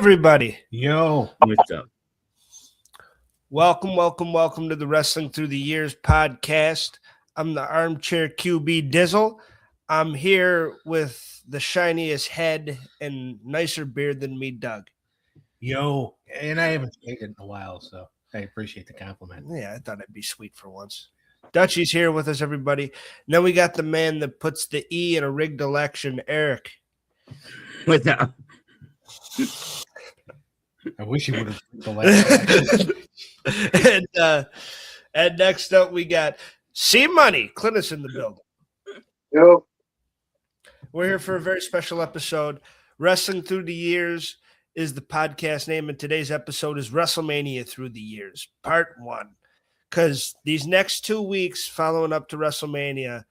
everybody. Yo. What's up? Welcome to the Wrestling Through the Years podcast. I'm the armchair QB Dizzle. I'm here with the shiniest head and nicer beard than me, Doug. Yo. And I haven't skated in a while, so I appreciate the compliment. Yeah, I thought I'd be sweet for once. Dutchie's here with us, everybody. And then we got the man that puts the E in a rigged election, Eric. What's up? I wish he would have the last and next up we got C-Money, Clintus in the building. Yo. We're here for a very special episode. Wrestling Through the Years is the podcast name, and today's episode is WrestleMania Through the Years, Part 1. Because these next 2 weeks following up to WrestleMania,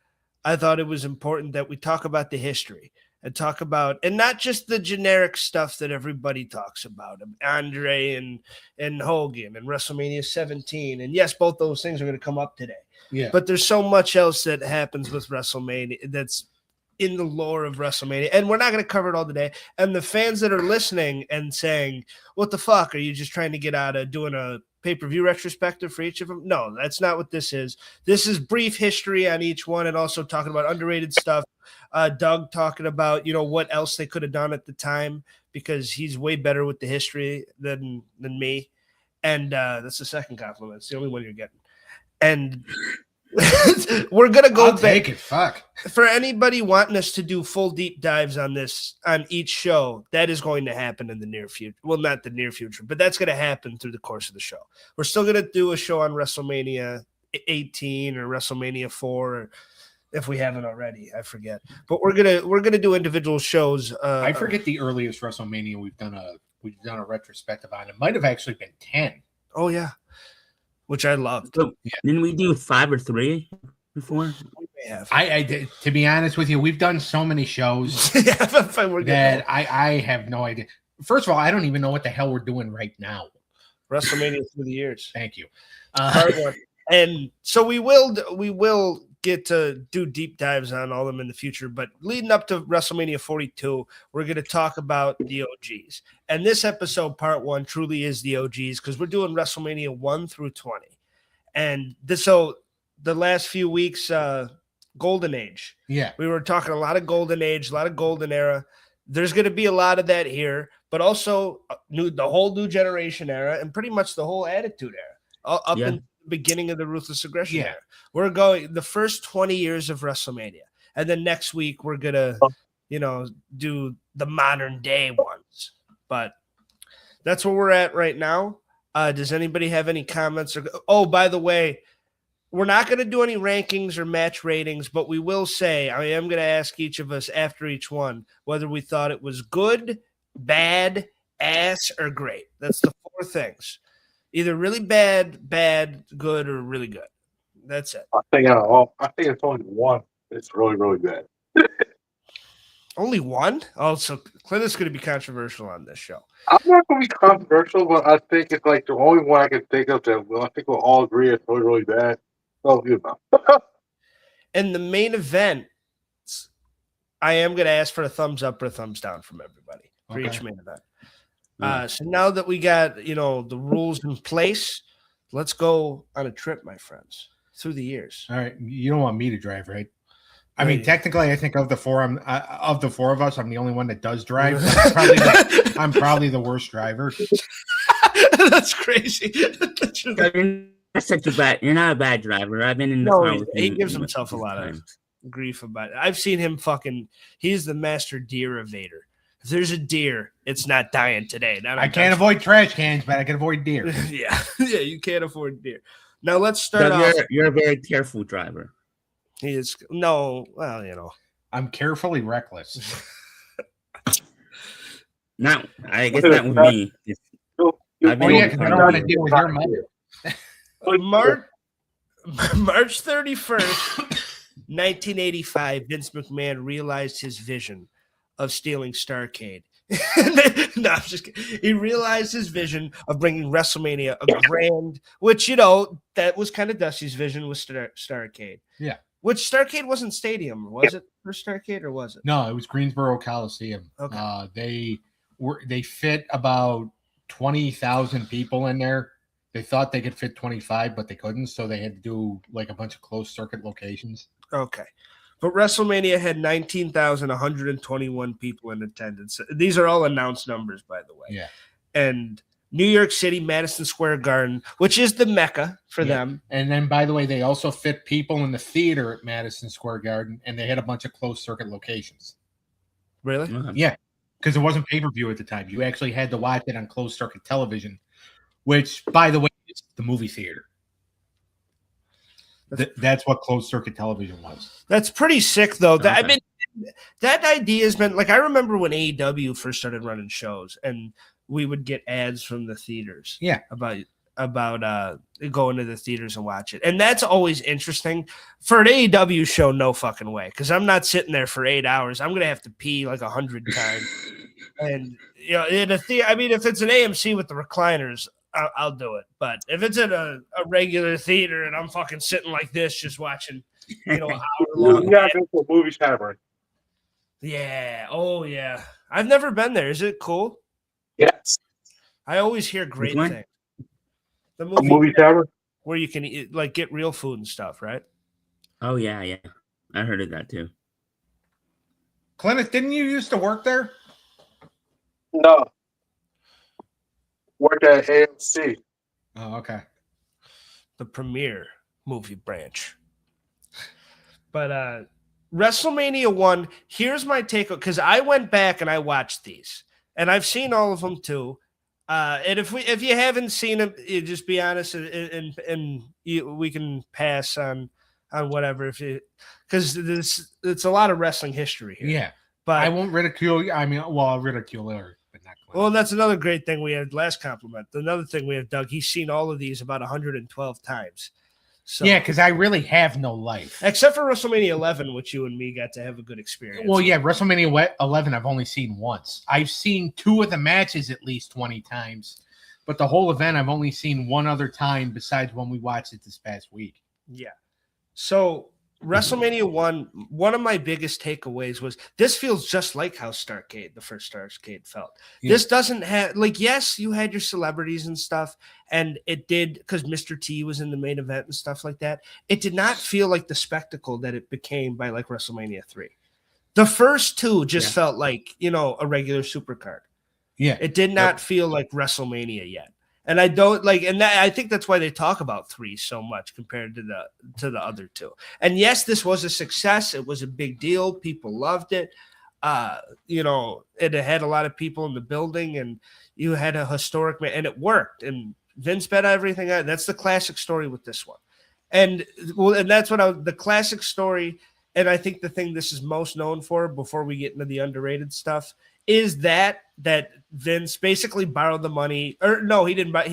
I thought it was important that we talk about the history and talk about, and not just the generic stuff that everybody talks about, Andre and Hogan and WrestleMania 17. And yes, both those things are going to come up today. Yeah. But there's so much else that happens with WrestleMania that's in the lore of WrestleMania, and we're not going to cover it all today. And the fans that are listening and saying, what the fuck, are you just trying to get out of doing a pay-per-view retrospective for each of them? No, that's not what this is. This is brief history on each one and also talking about underrated stuff. Doug talking about, what else they could have done at the time, because he's way better with the history than me. And that's the second compliment. It's the only one you're getting. And we're going to go back. Take it. Fuck. For anybody wanting us to do full deep dives on this, on each show, that is going to happen in the near future. Well, not the near future, but that's going to happen through the course of the show. We're still going to do a show on WrestleMania 18 or WrestleMania 4, or if we haven't already, I forget. But we're gonna do individual shows. I forget the earliest WrestleMania we've done a retrospective on. It might have actually been 10. Oh yeah, which I loved. So, didn't we do 5 or 3 before? I did, to be honest with you, we've done so many shows that I have no idea. First of all, I don't even know what the hell we're doing right now. WrestleMania Through the Years. Thank you. And so we will get to do deep dives on all of them in the future, but leading up to WrestleMania 42, we're going to talk about the OGs. And this episode, part 1, truly is the OGs, because we're doing WrestleMania 1 through 20. And so the last few weeks, Golden Age. Yeah. We were talking a lot of Golden Age, a lot of Golden Era. There's going to be a lot of that here, but also the whole New Generation era and pretty much the whole Attitude Era up in beginning of the Ruthless Aggression era. We're going the first 20 years of WrestleMania, and then next week we're gonna do the modern day ones. But that's where we're at right now. Does anybody have any comments? By the way, we're not going to do any rankings or match ratings, but we will say, I am going to ask each of us after each one whether we thought it was good, bad, ass, or great. That's the 4 things. Either really bad, good, or really good. That's it. I think it's only one. It's really, really bad. Only one? Oh, so Clint is going to be controversial on this show. I'm not going to be controversial, but I think it's like the only one I can think of that I think we'll all agree it's really, really bad. So, And the main event, I am going to ask for a thumbs up or a thumbs down from everybody for each main event. So now that we got, the rules in place, let's go on a trip, my friends, through the years. All right. You don't want me to drive, right? I mean, technically, I think of the four of us, I'm the only one that does drive. I'm probably the worst driver. That's crazy. You're not a bad driver. I've been in the car with he gives himself a lot of grief about it. I've seen him he's the master deer evader. If there's a deer, it's not dying today. I can't avoid trash cans, but I can avoid deer. yeah, you can't avoid deer. Now let's start off. You're a very careful driver. He is I'm carefully reckless. I guess not with me. Because I don't want to deal with your mother. March 31st, 1985, Vince McMahon realized his vision of stealing Starrcade. No, I'm just kidding. He realized his vision of bringing WrestleMania a grand, which, that was kind of Dusty's vision with Starrcade. Yeah. Which Starrcade wasn't Stadium. Was it for Starrcade or was it? No, it was Greensboro Coliseum. Okay. They they fit about 20,000 people in there. They thought they could fit 25, but they couldn't, so they had to do like a bunch of closed circuit locations. Okay. But WrestleMania had 19,121 people in attendance. These are all announced numbers, by the way. Yeah. And New York City, Madison Square Garden, which is the Mecca for them. And then, by the way, they also fit people in the theater at Madison Square Garden, and they had a bunch of closed circuit locations. Really? Yeah, because it wasn't pay-per-view at the time. You actually had to watch it on closed circuit television, which, by the way, is the movie theater. That's what closed circuit television was. That's pretty sick, though. Okay. I mean, that idea has been like, I remember when AEW first started running shows, and we would get ads from the theaters. Yeah, about going to the theaters and watch it, and that's always interesting. For an AEW show, no fucking way, because I'm not sitting there for 8 hours. I'm gonna have to pee like 100 times, and in a theater. I mean, if it's an AMC with the recliners, I'll do it. But if it's in a regular theater and I'm fucking sitting like this, just watching, hour long. You gotta go to a movie tavern. Yeah. Oh yeah. I've never been there. Is it cool? Yes. I always hear great things. The movie tavern where you can eat, like get real food and stuff, right? Oh yeah. I heard of that too. Clint, didn't you used to work there? No. Worked at AMC. Oh, okay. The premier movie branch. But WrestleMania 1, here's my take, because I went back and I watched these, and I've seen all of them too. And if you haven't seen them, you just be honest, and we can pass on whatever, because it's a lot of wrestling history here. Yeah, but I won't ridicule you. I mean, well, I'll ridicule her, but not quite. Well, that's another great thing we had last compliment. Another thing we have, Doug, he's seen all of these about 112 times. So, yeah, because I really have no life. Except for WrestleMania 11, which you and me got to have a good experience. Well, yeah, WrestleMania 11 I've only seen once. I've seen 2 of the matches at least 20 times, but the whole event I've only seen one other time besides when we watched it this past week. Yeah. So WrestleMania 1, one of my biggest takeaways was this feels just like how the first Starrcade felt. Yeah. This doesn't have, like, yes, you had your celebrities and stuff, and it did, because Mr. T was in the main event and stuff like that. It did not feel like the spectacle that it became by like WrestleMania 3. The first 2 just felt like, a regular supercard. Yeah. It did not feel like WrestleMania yet. And I don't like, and I think that's why they talk about 3 so much compared to the other 2. And yes, this was a success. It was a big deal. People loved it. It had a lot of people in the building, and you had a historic man, and it worked. And Vince bet everything out. That's the classic story with this one. And that's what the classic story. And I think the thing this is most known for, before we get into the underrated stuff, is that Vince basically borrowed the money, or no, he didn't buy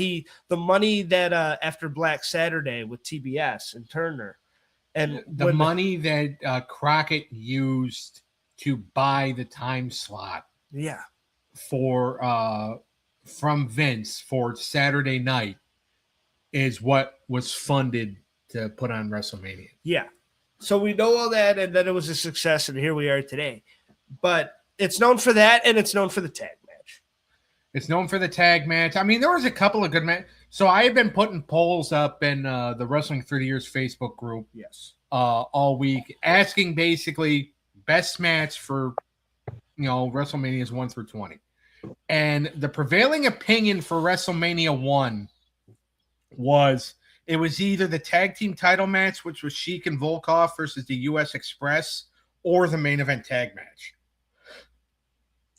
the money that after Black Saturday with TBS and Turner, and the money that Crockett used to buy the time slot, for from Vince for Saturday night, is what was funded to put on WrestleMania. Yeah, so we know all that, and that it was a success, and here we are today. But it's known for that, and it's known for the tag match. It's known for the tag match. I mean, there was a couple of good matches. So I have been putting polls up in the Wrestling Through the Years Facebook group, all week, asking basically best match for WrestleManias 1 through 20. And the prevailing opinion for WrestleMania 1 was it was either the tag team title match, which was Sheik and Volkov versus the US Express, or the main event tag match.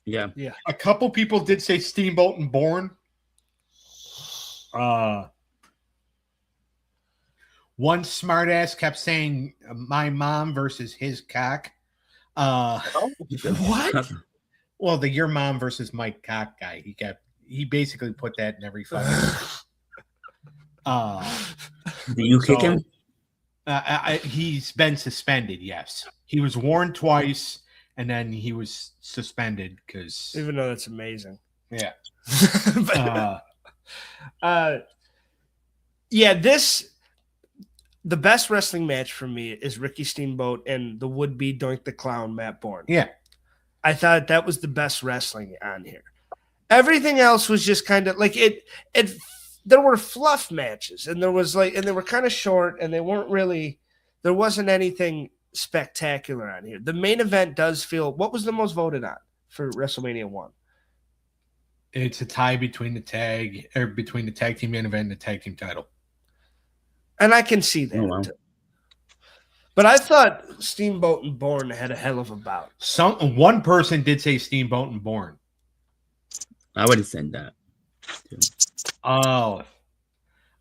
Yeah. A couple people did say Steamboat and Bourne. One smartass kept saying my mom versus his cock. What? Well, the your mom versus my cock guy. He basically put that in every fucking. Do you kick him? He's been suspended. Yes, he was warned twice. And then he was suspended because, even though that's amazing, the best wrestling match for me is Ricky Steamboat and the would-be Doink the Clown Matt Bourne. Yeah, I thought that was the best wrestling on here. Everything else was just kind of like it. There were fluff matches, and they were kind of short, and they weren't really. There wasn't anything spectacular on here. The main event does feel. What was the most voted on for WrestleMania 1? It's a tie between the tag team main event and the tag team title. And I can see that. Oh, wow. But I thought Steamboat and Bourne had a hell of a bout. One person did say Steamboat and Bourne. I would have said that. Too. Oh,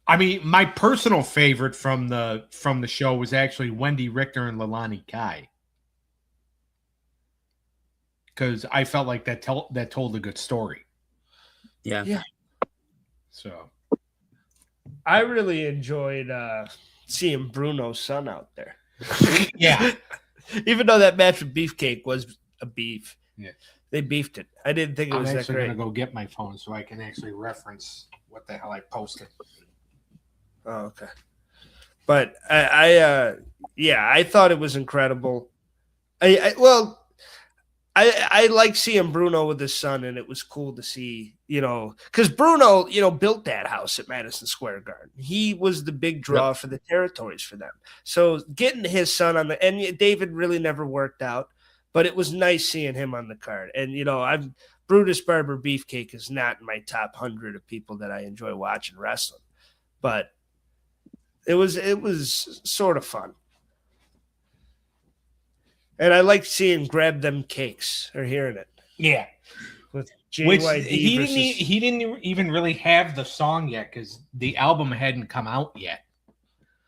I mean, my personal favorite from the show was actually Wendy Richter and Leilani Kai, because I felt like that told a good story. Yeah. So, I really enjoyed seeing Bruno's son out there. Yeah. Even though that match with Beefcake was a beef. Yeah. They beefed it. I didn't think it was that actually great. going to go get my phone so I can actually reference what the hell I posted. Oh, okay. But I thought it was incredible. I like seeing Bruno with his son, and it was cool to see, because Bruno, built that house at Madison Square Garden. He was the big draw for the territories for them. So getting his son and David really never worked out, but it was nice seeing him on the card. And, Brutus Barber Beefcake is not in my top 100 of people that I enjoy watching wrestling, but it was sort of fun. And I like seeing Grab Them Cakes or hearing it. Yeah. With Which JYD he didn't even really have the song yet because the album hadn't come out yet.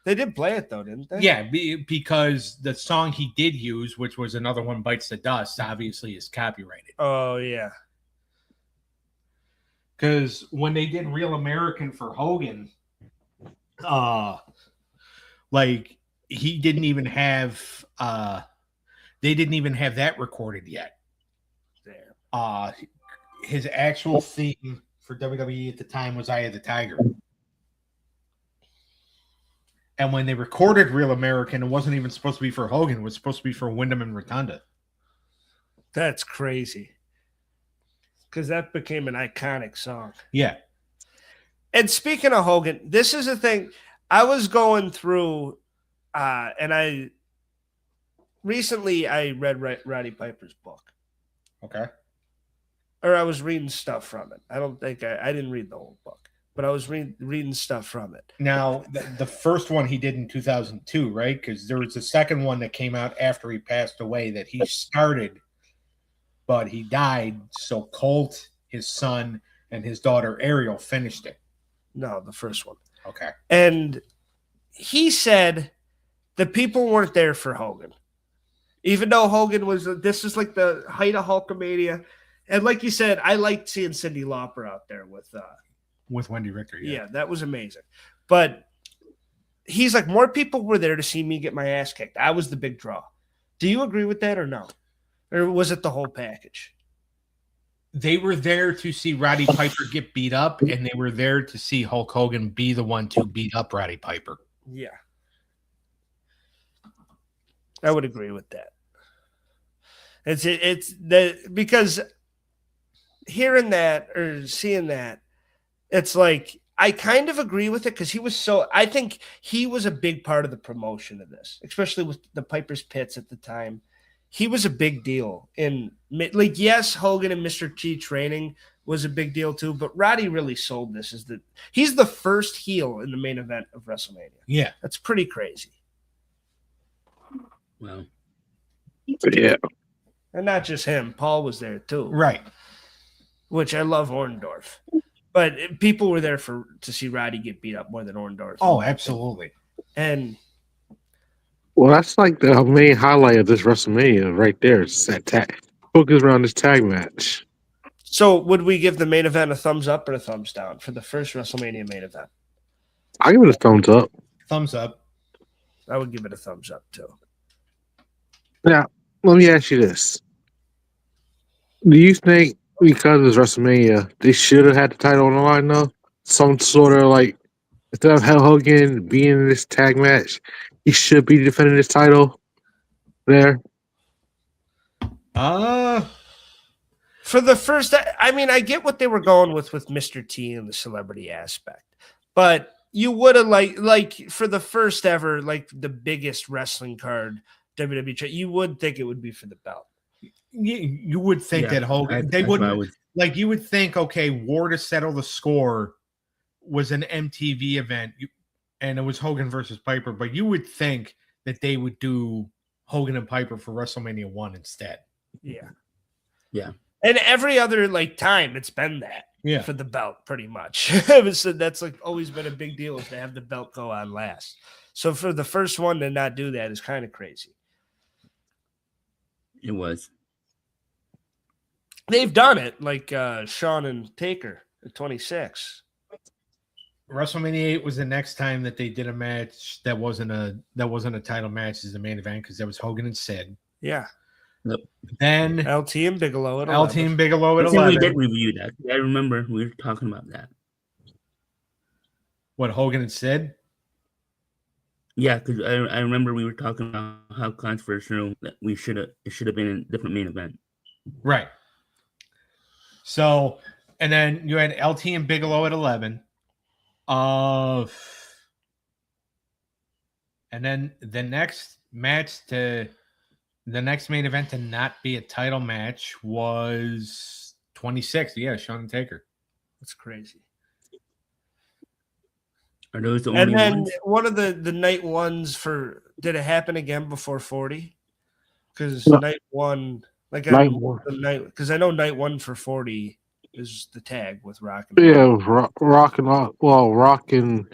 They did play it though, didn't they? Yeah, because the song he did use, which was Another One Bites the Dust, obviously is copyrighted. Oh, yeah. Because when they did Real American for Hogan, he didn't even have they didn't even have that recorded yet. Damn. His actual theme for WWE at the time was Eye of the Tiger. And when they recorded Real American, it wasn't even supposed to be for Hogan. It was supposed to be for Wyndham and Rotunda. That's crazy. Because that became an iconic song. Yeah. And speaking of Hogan, this is the thing. I was going through, and recently I read Roddy Piper's book. Okay. Or I was reading stuff from it. I don't think I didn't read the whole book, but I was reading stuff from it. Now, the first one he did in 2002, right? Because there was a second one that came out after he passed away that he started, but he died. So Colt, his son, and his daughter Ariel finished it. No, the first one. Okay. And he said the people weren't there for Hogan. Even though Hogan this is like the height of Hulkamania. And like you said, I liked seeing Cyndi Lauper out there with Wendy Richter. Yeah, that was amazing. But he's like, more people were there to see me get my ass kicked. I was the big draw. Do you agree with that or no? Or was it the whole package? They were there to see Roddy Piper get beat up, and they were there to see Hulk Hogan be the one to beat up Roddy Piper. Yeah. I would agree with that. Because hearing that or seeing that, it's like I kind of agree with it because I think he was a big part of the promotion of this, especially with the Piper's Pits at the time. He was a big deal yes, Hogan and Mr. T training was a big deal too, but Roddy really sold this he's the first heel in the main event of WrestleMania. Yeah. That's pretty crazy. Wow. Yeah. And not just him, Paul was there too. Right. Which I love Orndorff. But people were there to see Roddy get beat up more than Orndorff. Oh, absolutely. And well, that's like the main highlight of this WrestleMania right there. It's that tag. Focus around this tag match. So would we give the main event a thumbs up or a thumbs down for the first WrestleMania main event? I give it a thumbs up. Thumbs up. I would give it a thumbs up too. Now, let me ask you this. Do you think because it's WrestleMania, they should have had the title on the line though? Some sort of like, instead of Hulk Hogan being in this tag match, he should be defending his title there? For the first, I mean, I get what they were going with Mr. T and the celebrity aspect, but you would have like for the first ever, like the biggest wrestling card WWE, you would think it would be for the belt. You would think that Hogan, you would think, okay, War to Settle the Score was an MTV event, and it was Hogan versus Piper, but you would think that they would do Hogan and Piper for WrestleMania 1 instead. Yeah. Yeah. And every other like time it's been that for the belt, pretty much. So that's like always been a big deal is to have the belt go on last. So for the first one to not do that is kind of crazy. It was. They've done it, like Shawn and Taker at 26. WrestleMania 8 was the next time that they did a match that wasn't a title match as the main event because that was Hogan and Sid. Yeah. Yep. Then LT and Bigelow at 11. LT and Bigelow at I think 11. we did review that. I remember we were talking about that. What, Hogan and Sid? Yeah, because I remember we were talking about how controversial that it should have been a different main event. Right. So, and then you had LT and Bigelow at 11. And then the next main event to not be a title match was 26. Yeah, Shawn and Taker. That's crazy. Are those the only ones? And then one of the night ones did it happen again before 40? Because night one, like night one, because I know night one for 40 is the tag with Rock and Rock and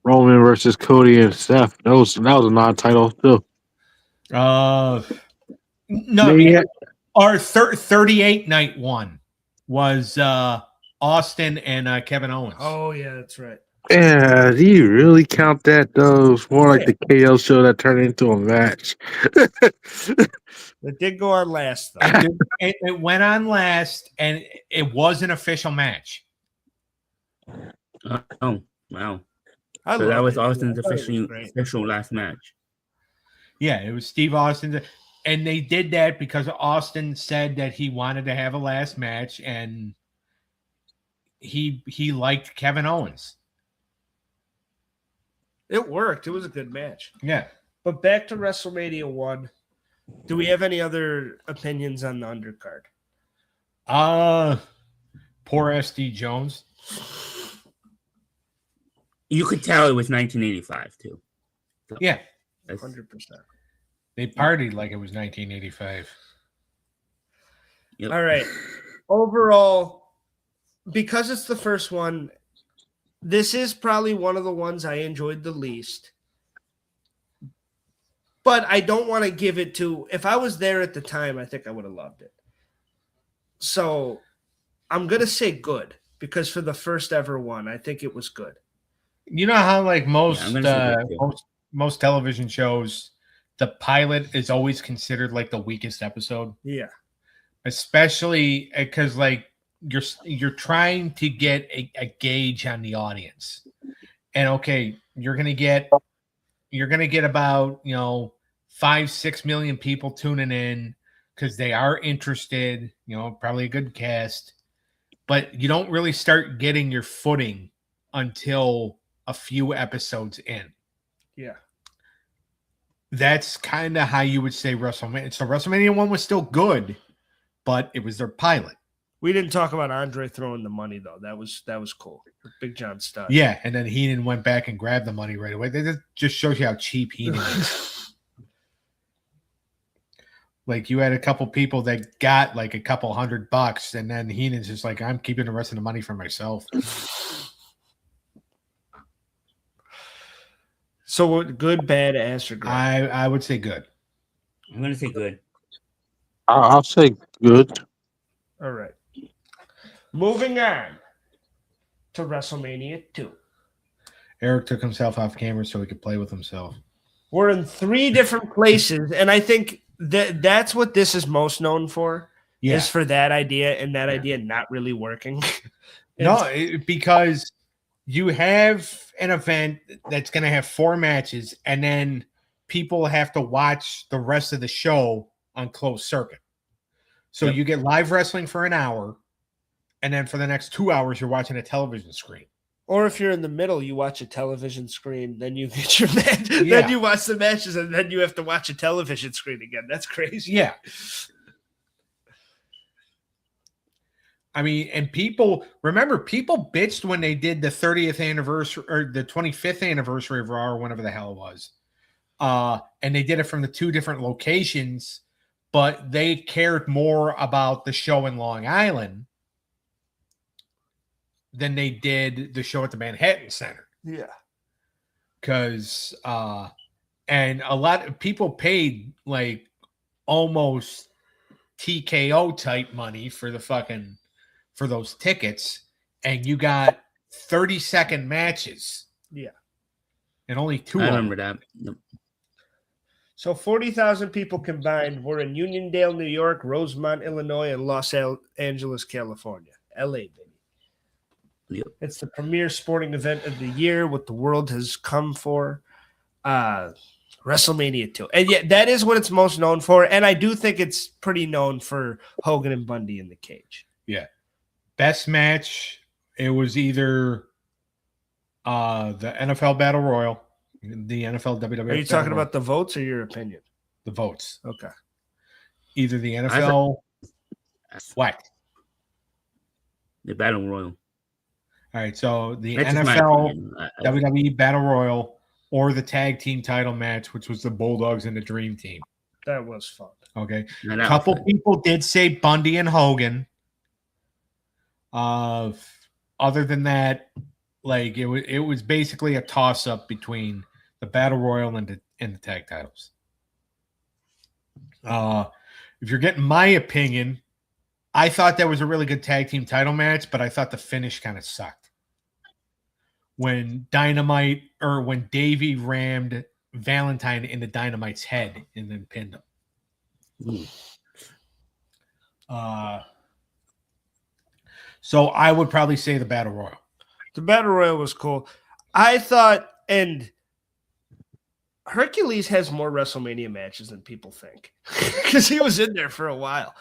Roman versus Cody and Steph. That was a non-title too. No, our 38 night one was Austin and Kevin Owens. Oh yeah, that's right. Yeah, do you really count that though? It's more like the KO show that turned into a match. It did go on last though. It went on last, and it was an official match. Oh wow! So that was Austin's official last match. Yeah, it was Steve Austin, and they did that because Austin said that he wanted to have a last match, and he liked Kevin Owens. It worked. It was a good match. Yeah. But back to WrestleMania 1. Do we have any other opinions on the undercard? Poor SD Jones. You could tell it was 1985 too. So yeah, 100%. They partied like it was 1985. Yep. All right. Overall, because it's the first one, this is probably one of the ones I enjoyed the least. But I don't want to give it to, if I was there at the time, I think I would have loved it. So I'm going to say good, because for the first ever one, I think it was good. You know how like most television shows, the pilot is always considered like the weakest episode? Yeah. Especially because like you're trying to get a gauge on the audience. And okay, you're gonna get about 5-6 million people tuning in because they are interested, probably a good cast, but you don't really start getting your footing until a few episodes in. Yeah. That's kind of how you would say WrestleMania. So WrestleMania 1 was still good, but it was their pilot. We didn't talk about Andre throwing the money though. That was cool. Big John Studd. Yeah, and then Heenan went back and grabbed the money right away. That just shows you how cheap Heenan is. Like you had a couple people that got like a couple $100, and then Heenan's just like, I'm keeping the rest of the money for myself. So what? Good, bad, ass, or good? I would say good. I'm gonna say good. I'll say good. All right. Moving on to WrestleMania 2. Eric took himself off camera so he could play with himself. We're in 3 different places, and I think that's what this is most known for. Yeah. Is for that idea and that idea not really working. Because you have an event that's going to have 4 matches, and then people have to watch the rest of the show on closed circuit. So you get live wrestling for an hour, and then for the next 2 hours, you're watching a television screen. Or if you're in the middle, you watch a television screen, then you get your match. Then you watch the matches, and then you have to watch a television screen again. That's crazy. Yeah. I mean, and people bitched when they did the 30th anniversary or the 25th anniversary of Raw or whenever the hell it was. And they did it from the 2 different locations, but they cared more about the show in Long Island than they did the show at the Manhattan Center. Yeah. Because, and a lot of people paid like almost TKO type money for those tickets, and you got 30-second matches. Yeah. And only 2 I remember that. Yep. So 40,000 people combined were in Uniondale, New York, Rosemont, Illinois, and Los Angeles, California. LA, baby. Yep. It's the premier sporting event of the year, what the world has come for. WrestleMania 2. And yet that is what it's most known for. And I do think it's pretty known for Hogan and Bundy in the cage. Yeah. Best match, it was either the NFL Battle Royal, the NFL WWF. Are you talking about the votes or your opinion? The votes. Okay. Either the NFL what? The Battle Royal. All right, so the That's NFL WWE Battle Royal or the tag team title match, which was the Bulldogs and the Dream Team. That was fun. Okay. A couple people did say Bundy and Hogan. Other than that, like it was basically a toss-up between the Battle Royal and the tag titles. If you're getting my opinion, I thought that was a really good tag team title match, but I thought the finish kind of sucked. When Davey rammed Valentine into Dynamite's head and then pinned him. So I would probably say the Battle Royal. The Battle Royal was cool. I thought, and Hercules has more WrestleMania matches than people think because he was in there for a while.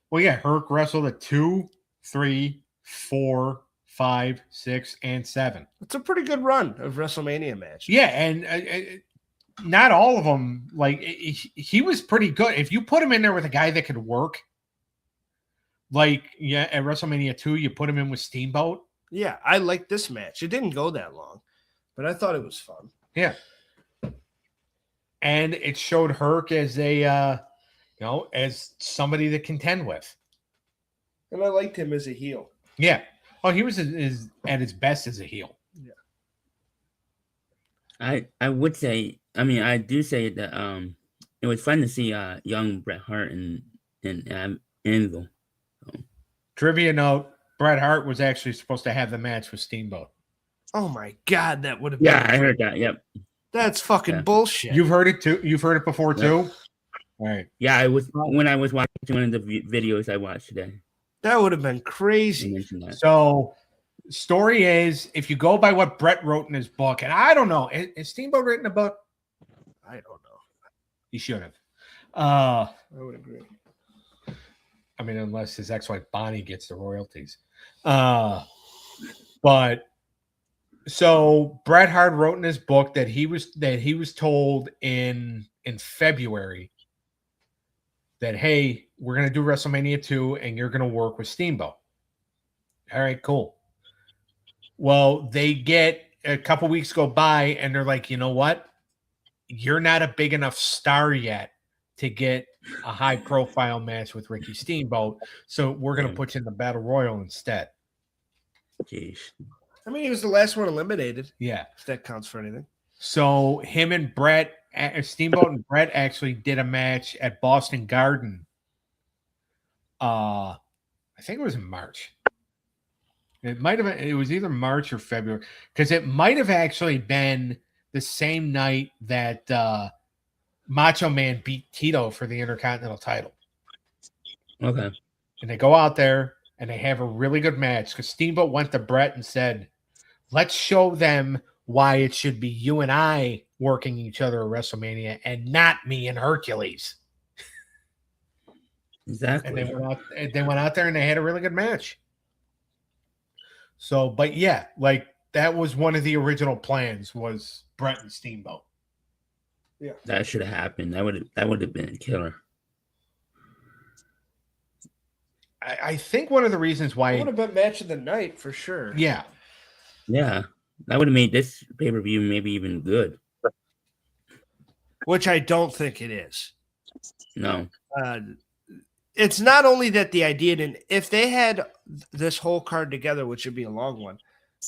Well, yeah, Herc wrestled at 2, 3, 4, 5, 6, and 7. It's a pretty good run of WrestleMania matches. Yeah, and not all of them. Like he was pretty good. If you put him in there with a guy that could work, like at WrestleMania 2, you put him in with Steamboat. Yeah, I liked this match. It didn't go that long, but I thought it was fun. Yeah, and it showed Herc as as somebody to contend with. And I liked him as a heel. Yeah. Oh, he was at his best as a heel. Yeah. I would say, I mean, I do say that it was fun to see young Bret Hart and Anvil. Trivia note: Bret Hart was actually supposed to have the match with Steamboat. Oh my God, that would have been. Yeah, I heard that. Yep. That's fucking bullshit. You've heard it too. You've heard it before too. All right. Yeah, I was when I was watching one of the videos I watched today. That would have been crazy. So, story is, if you go by what Bret wrote in his book, and I don't know, is Steamboat written a book? I don't know. He should have. I would agree. I mean, unless his ex-wife Bonnie gets the royalties. But so Bret Hart wrote in his book that he was told in February that, hey, we're going to do WrestleMania 2 and you're going to work with Steamboat. All right, cool. Well, they get a couple weeks go by and they're like, you know what? You're not a big enough star yet to get a high profile match with Ricky Steamboat. So we're going to put you in the Battle Royal instead. Jeez. I mean, he was the last one eliminated. Yeah. If that counts for anything. So him and Bret, Steamboat and Bret actually did a match at Boston Garden. I think it was in March. It might have been, it was either March or February, because it might have actually been the same night that Macho Man beat Tito for the Intercontinental title. Okay. And they go out there and they have a really good match because Steamboat went to Bret and said, let's show them why it should be you and I working each other at WrestleMania and not me and Hercules. Exactly. And they went out there and they had a really good match. So, but yeah, like that was one of the original plans was Brett and Steamboat. Yeah, that should have happened. That would have been a killer. I think one of the reasons why it would have been match of the night for sure. Yeah. Yeah, that would have made this pay-per-view maybe even good. Which I don't think it is. No. It's not only that the idea didn't. If they had this whole card together, which would be a long one,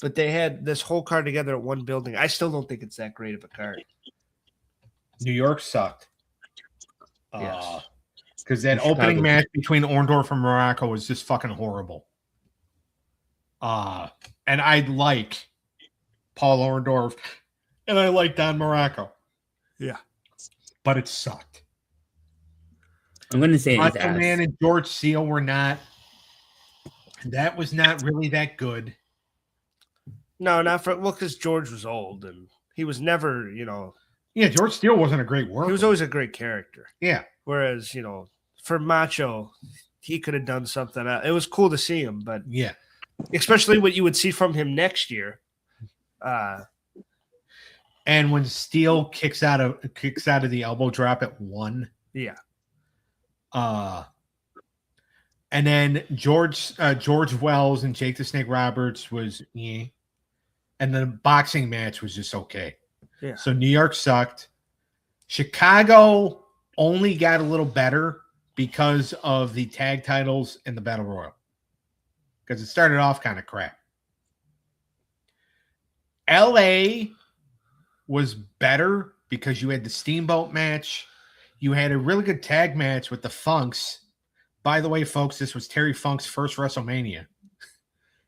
but they had this whole card together at one building, I still don't think it's that great of a card. New York sucked. Yes. Because that opening match between Orndorff and Morocco was just fucking horrible. And I like Paul Orndorff and I like Don Morocco. Yeah. But it sucked. I'm going to say Macho Man and George Seal were not. That was not really that good. No, not for because George was old and he was never, Yeah, George Steele wasn't a great worker. He was always a great character. Yeah. Whereas, for Macho, he could have done something. It was cool to see him, but yeah, especially what you would see from him next year. And when Steele kicks out of the elbow drop at 1. Yeah. And then George Wells and Jake the Snake Roberts was and the boxing match was just okay. Yeah. So New York sucked. Chicago only got a little better because of the tag titles and the Battle Royal. Because it started off kind of crap. LA was better because you had the Steamboat match. You had a really good tag match with the Funks. By the way, folks, this was Terry Funk's first WrestleMania.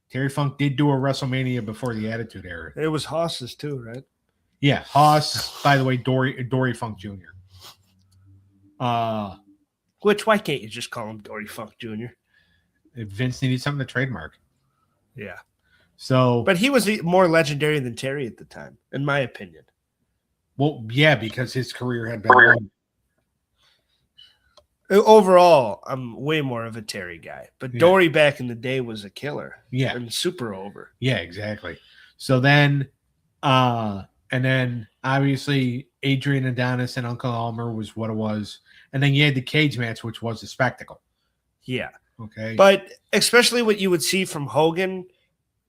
Terry Funk did do a WrestleMania before the Attitude Era. It was Haas's too, right? Yeah, Haas. By the way, Dory Funk Jr. Which, why can't you just call him Dory Funk Jr.? Vince needed something to trademark. Yeah. So, but he was more legendary than Terry at the time, in my opinion. Well, yeah, because his career had been long. Overall, I'm way more of a Terry guy, but Yeah. Dory back in the day was a killer. Yeah. And super over. Yeah, exactly. So then, and then obviously Adrian Adonis and Uncle Elmer was what it was. And then you had the cage match, which was a spectacle. Yeah. Okay. But especially what you would see from Hogan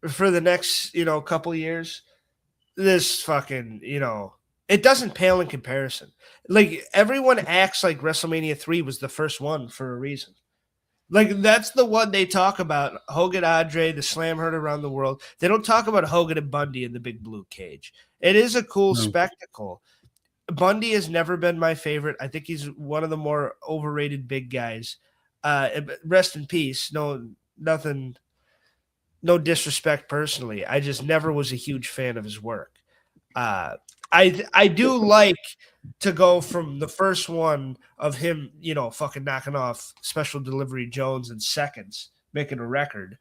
for the next, couple years, this fucking, it doesn't pale in comparison. Like, everyone acts like WrestleMania 3 was the first one for a reason. Like, that's the one they talk about. Hogan, Andre, the slam heard around the world. They don't talk about Hogan and Bundy in the big blue cage. It is a cool spectacle. Bundy has never been my favorite. I think he's one of the more overrated big guys. Rest in peace. No disrespect personally. I just never was a huge fan of his work. I do like to go from the first one of him, fucking knocking off Special Delivery Jones in seconds, making a record,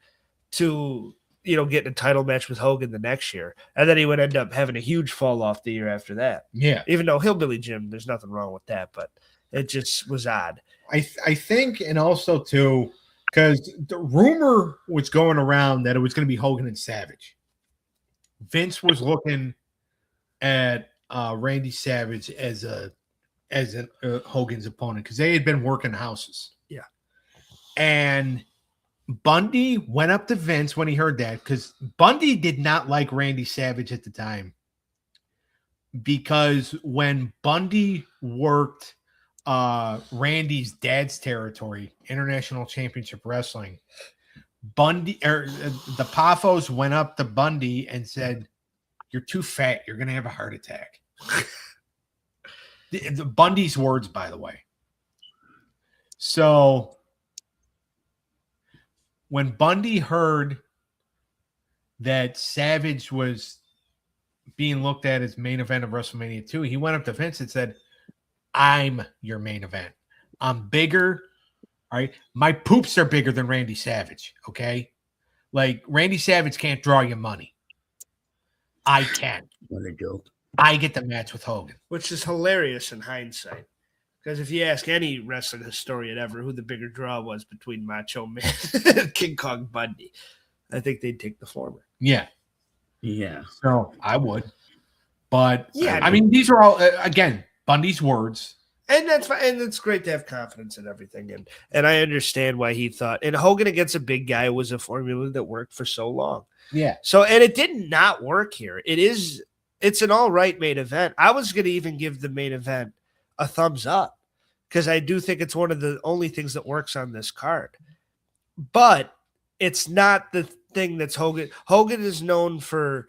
to, getting a title match with Hogan the next year. And then he would end up having a huge fall off the year after that. Yeah. Even though Hillbilly Jim, there's nothing wrong with that, but it just was odd. I think, and also too, because the rumor was going around that it was going to be Hogan and Savage. Vince was looking at Randy Savage as Hogan's opponent because they had been working houses. Yeah. And Bundy went up to Vince when he heard that because Bundy did not like Randy Savage at the time because when Bundy worked Randy's dad's territory, International Championship Wrestling, Bundy or the Poffos went up to Bundy and said, "You're too fat. You're going to have a heart attack." the Bundy's words, by the way. So when Bundy heard that Savage was being looked at as main event of WrestleMania 2, he went up to Vince and said, "I'm your main event. I'm bigger. All right. My poops are bigger than Randy Savage. Okay. Like, Randy Savage can't draw you money. I can. What a joke. I get the match with Hogan." Which is hilarious in hindsight. Because if you ask any wrestling historian ever who the bigger draw was between Macho Man and King Kong Bundy, I think they'd take the former. Yeah. Yeah. So I would. But, yeah, I mean, these are all, again, Bundy's words. And that's fine. And it's great to have confidence in everything. And I understand why he thought. And Hogan against a big guy was a formula that worked for so long. Yeah. So, and it did not work here. It's an all right main event. I was going to even give the main event a thumbs up because I do think it's one of the only things that works on this card. But it's not the thing that's Hogan. Hogan is known for,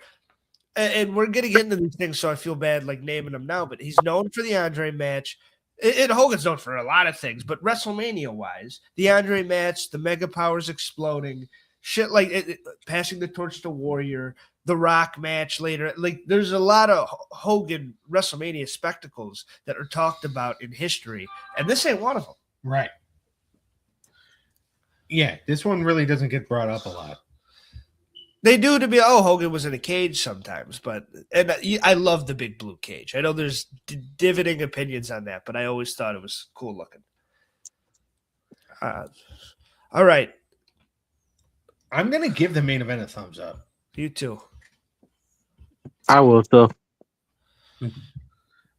and we're going to get into these things, so I feel bad like naming them now, but he's known for the Andre match. And Hogan's known for a lot of things, but WrestleMania-wise, the Andre match, the Mega Powers exploding, shit like passing the torch to Warrior, the Rock match later. Like, there's a lot of Hogan WrestleMania spectacles that are talked about in history, and this ain't one of them. Right. Yeah, this one really doesn't get brought up a lot. They do to be, Hogan was in a cage sometimes, and I love the big blue cage. I know there's dividing opinions on that, but I always thought it was cool looking. All right. I'm going to give the main event a thumbs up. You too. I will, though. All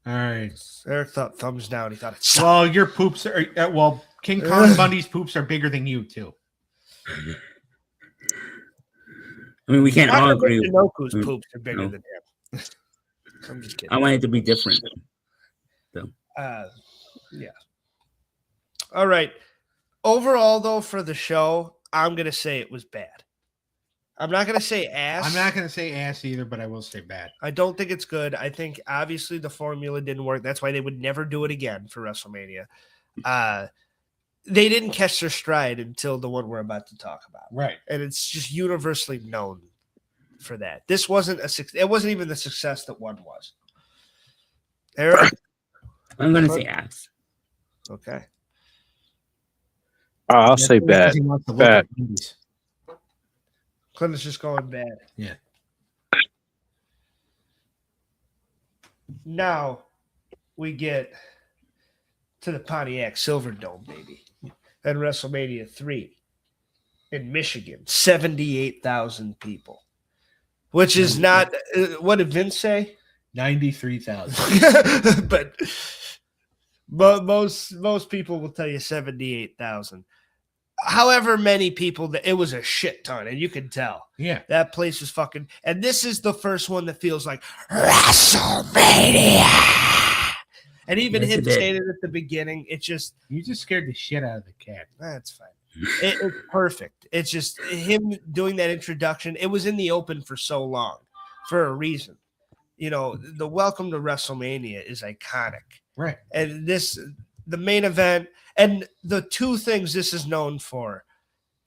right. Eric thought thumbs down. He thought it sucked. Well, your poops are, King Kong Bundy's poops are bigger than you, too. I mean, we can't all agree. Noku's poops are bigger than him. I'm just kidding. I want it to be different. So. Yeah. All right. Overall, though, for the show, I'm going to say it was bad. I'm not going to say ass. I'm not going to say ass either, but I will say bad. I don't think it's good. I think, obviously, the formula didn't work. That's why they would never do it again for WrestleMania. They didn't catch their stride until the one we're about to talk about. Right. And it's just universally known for that. This wasn't it wasn't even the success that one was. Eric? I'm going to say ass. Okay. I'll say bad. Bad. Clint is just going bad. Yeah. Now we get to the Pontiac Silverdome, baby. And WrestleMania 3 in Michigan. 78,000 people. Which is not what did Vince say? 93,000. but most people will tell you 78,000. However many people, it was a shit ton, and you can tell. Yeah. That place was fucking, and this is the first one that feels like WrestleMania. And even him saying it at the beginning, it just... You just scared the shit out of the cat. That's fine. It's perfect. It's just him doing that introduction. It was in the open for so long for a reason. You know, the welcome to WrestleMania is iconic. Right. And the main event, and the two things this is known for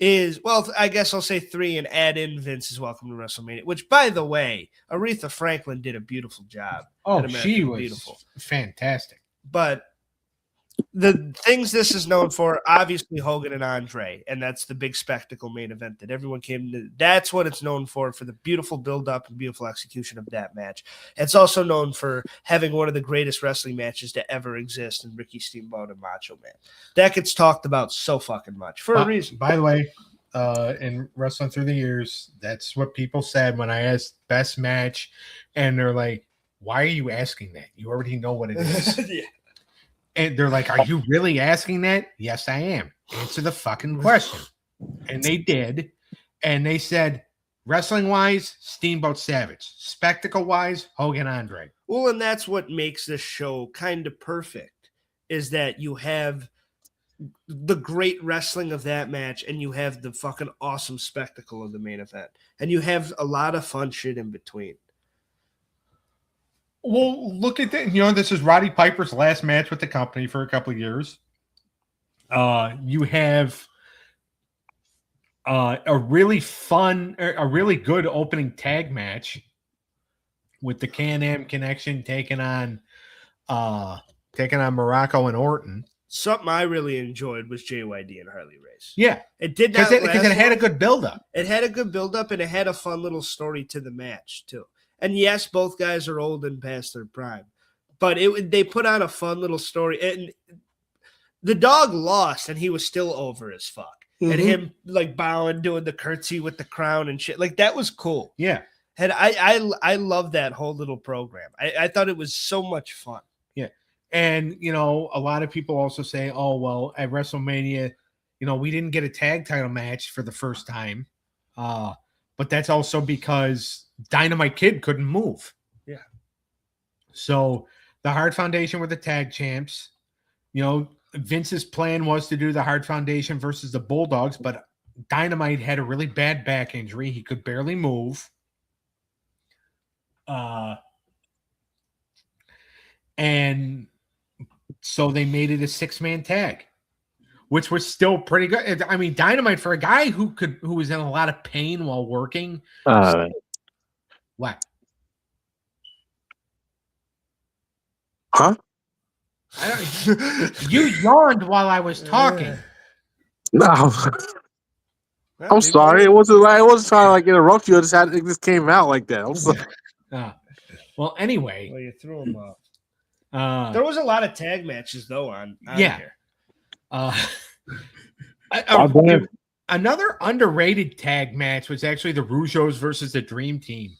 is, well, I guess I'll say 3 and add in Vince's welcome to WrestleMania, which, by the way, Aretha Franklin did a beautiful job. Oh, she was beautiful. Fantastic. But the things this is known for, obviously Hogan and Andre, and that's the big spectacle main event that everyone came to. That's what it's known for the beautiful build-up and beautiful execution of that match. It's also known for having one of the greatest wrestling matches to ever exist in Ricky Steamboat and Macho Man. That gets talked about so fucking much for a reason. By the way, in Wrestling Through the Years, that's what people said when I asked best match, and they're like, why are you asking that? You already know what it is. Yeah. And they're like, are you really asking that? Yes, I am. Answer the fucking question. And they did. And they said, wrestling-wise, Steamboat Savage. Spectacle-wise, Hogan Andre. Well, and that's what makes this show kind of perfect, is that you have the great wrestling of that match and you have the fucking awesome spectacle of the main event. And you have a lot of fun shit in between. Well, look at that. You know, this is Roddy Piper's last match with the company for a couple of years. You have a really good opening tag match with the Can-Am Connection taking on Morocco and Orton. Something I really enjoyed was JYD and Harley Race. Yeah. It did not because it had a good build-up. It had a good build-up, and it had a fun little story to the match, too. And yes, both guys are old and past their prime. but they put on a fun little story, and the dog lost, and he was still over as fuck. And him like bowing, doing the curtsy with the crown and shit. Like that was cool. Yeah. And I love that whole little program. I thought it was so much fun. Yeah. And, you know, a lot of people also say, oh, well, at WrestleMania, you know, we didn't get a tag title match for the first time. But that's also because Dynamite Kid couldn't move. Yeah. So the Hart Foundation were the tag champs. You know, Vince's plan was to do the Hart Foundation versus the Bulldogs, but Dynamite had a really bad back injury. He could barely move. And so they made it a 6-man tag, which was still pretty good. I mean, Dynamite, for a guy who was in a lot of pain while working. What? Huh? You yawned while I was talking. No. I'm sorry. It wasn't trying to like interrupt you. It just came out like that. I'm sorry. Well, anyway. Well, you threw him off. There was a lot of tag matches though on here. Another underrated tag match was actually the Rougeaus versus the Dream Team.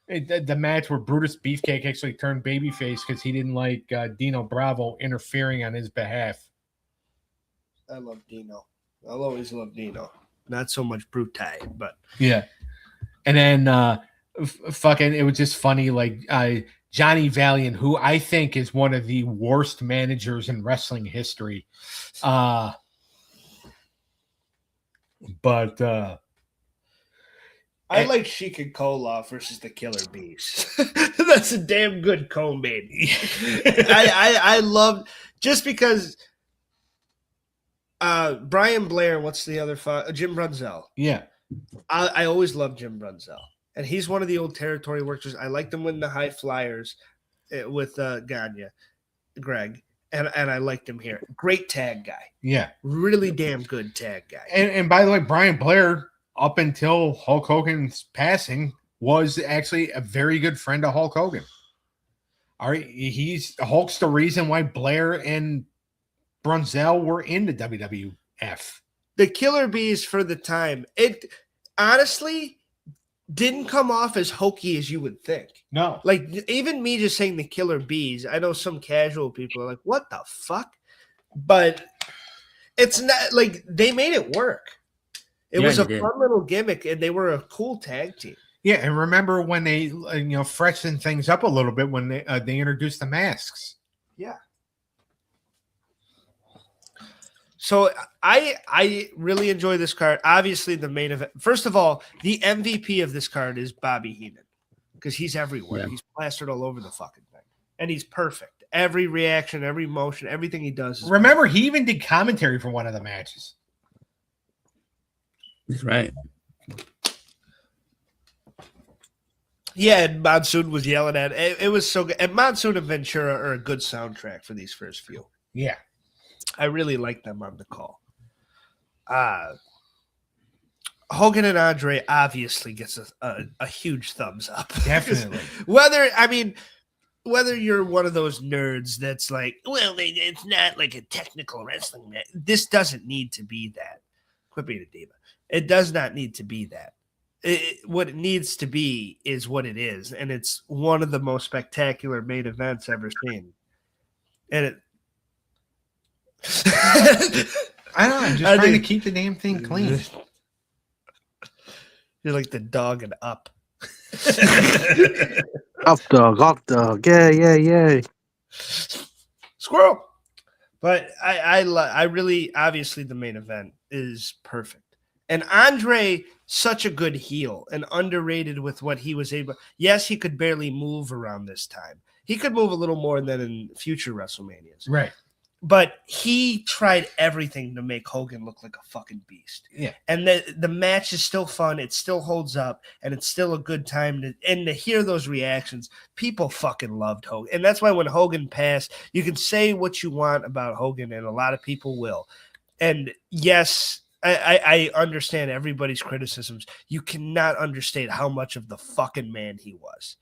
The match where Brutus Beefcake actually turned babyface because he didn't like Dino Bravo interfering on his behalf. I love Dino. I'll always love Dino. Not so much Brutai, but yeah. And then fucking, it was just funny. Like Johnny Valiant, who I think is one of the worst managers in wrestling history. But I like Sheik and Koloff versus the Killer Bees. That's a damn good co-main. I love just because Brian Blair. What's the other Jim Brunzell? Yeah, I always loved Jim Brunzell, and he's one of the old territory workers. I like them when the High Flyers with Greg, and I liked him here. Great tag guy. Yeah, really damn good tag guy. And by the way, Brian Blair, up until Hulk Hogan's passing, was actually a very good friend of Hulk Hogan. All right, Hulk's the reason why Blair and Brunzell were in the WWF. The Killer Bees for the time, it honestly didn't come off as hokey as you would think. No. Like, even me just saying the Killer Bees, I know some casual people are like, what the fuck? But it's not like they made it work. It was a fun little gimmick, and they were a cool tag team. Yeah, and remember when they freshened things up a little bit when they introduced the masks. Yeah. So I really enjoy this card. Obviously, the main event. First of all, the MVP of this card is Bobby Heenan because he's everywhere. Yeah. He's plastered all over the fucking thing, and he's perfect. Every reaction, every motion, everything he does. Remember, he even did commentary for one of the matches. That's right. Yeah, and Monsoon was yelling at it. It was so good. And Monsoon and Ventura are a good soundtrack for these first few. Yeah. I really like them on the call. Hogan and Andre obviously gets a huge thumbs up. Definitely. whether you're one of those nerds that's like, well, it's not like a technical wrestling match. This doesn't need to be that. Quit being a diva. It does not need to be that. What it needs to be is what it is, and it's one of the most spectacular main events ever seen. And it. I don't know. I'm just trying to keep the damn thing clean. You're like the dog and Up. Up dog. Yeah. Squirrel. But I really, obviously the main event is perfect. And Andre, such a good heel and underrated with what he was able. Yes, he could barely move around this time. He could move a little more than in future WrestleManias. Right. But he tried everything to make Hogan look like a fucking beast. Yeah. And the match is still fun. It still holds up. And it's still a good time. To hear those reactions, people fucking loved Hogan. And that's why when Hogan passed, you can say what you want about Hogan, and a lot of people will. And yes, I understand everybody's criticisms. You cannot understate how much of the fucking man he was.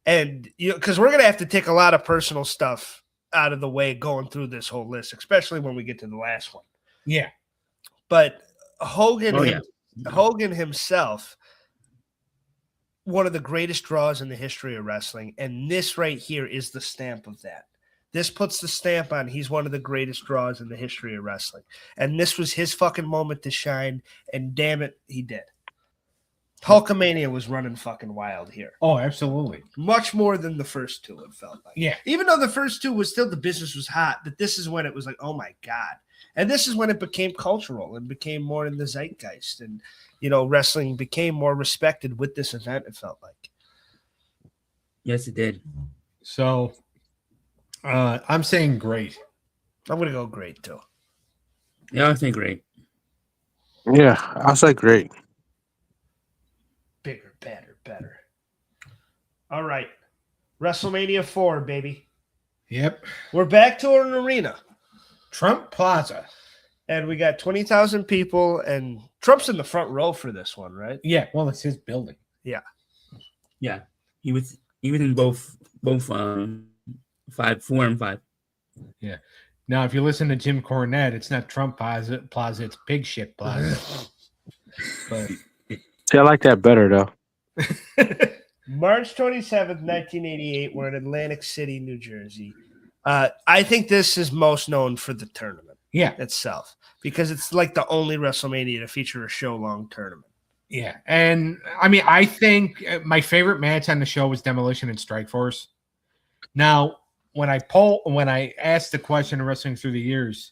And because we're gonna have to take a lot of personal stuff out of the way going through this whole list, especially when we get to the last one. Yeah. But Hogan himself, one of the greatest draws in the history of wrestling, and this right here is the stamp of that. This puts the stamp on he's one of the greatest draws in the history of wrestling. And this was his fucking moment to shine, and damn it, he did. Hulkamania was running fucking wild here. Oh, absolutely. Much more than the first two, it felt like. Yeah. Even though the first two was still, the business was hot, but this is when it was like, oh my God. And this is when it became cultural and became more in the zeitgeist. And, wrestling became more respected with this event, it felt like. Yes, it did. So, I'm saying great. I'm going to go great, too. Yeah, I think great. Yeah, I'll say great. Bigger, better. All right. WrestleMania 4, baby. Yep. We're back to an arena. Trump Plaza. And we got 20,000 people, and Trump's in the front row for this one, right? Yeah, well, it's his building. Yeah. Yeah. He was in both 4 and 5. Yeah. Now, if you listen to Jim Cornette, it's not Trump Plaza, it's Pig Shit Plaza. But See, I like that better though. March 27th, 1988, we're in Atlantic City, New Jersey. I think this is most known for the tournament itself, because it's like the only WrestleMania to feature a show-long tournament. Yeah, and I mean, I think my favorite match on the show was Demolition and Strikeforce. Now, when I asked the question of Wrestling Through the Years,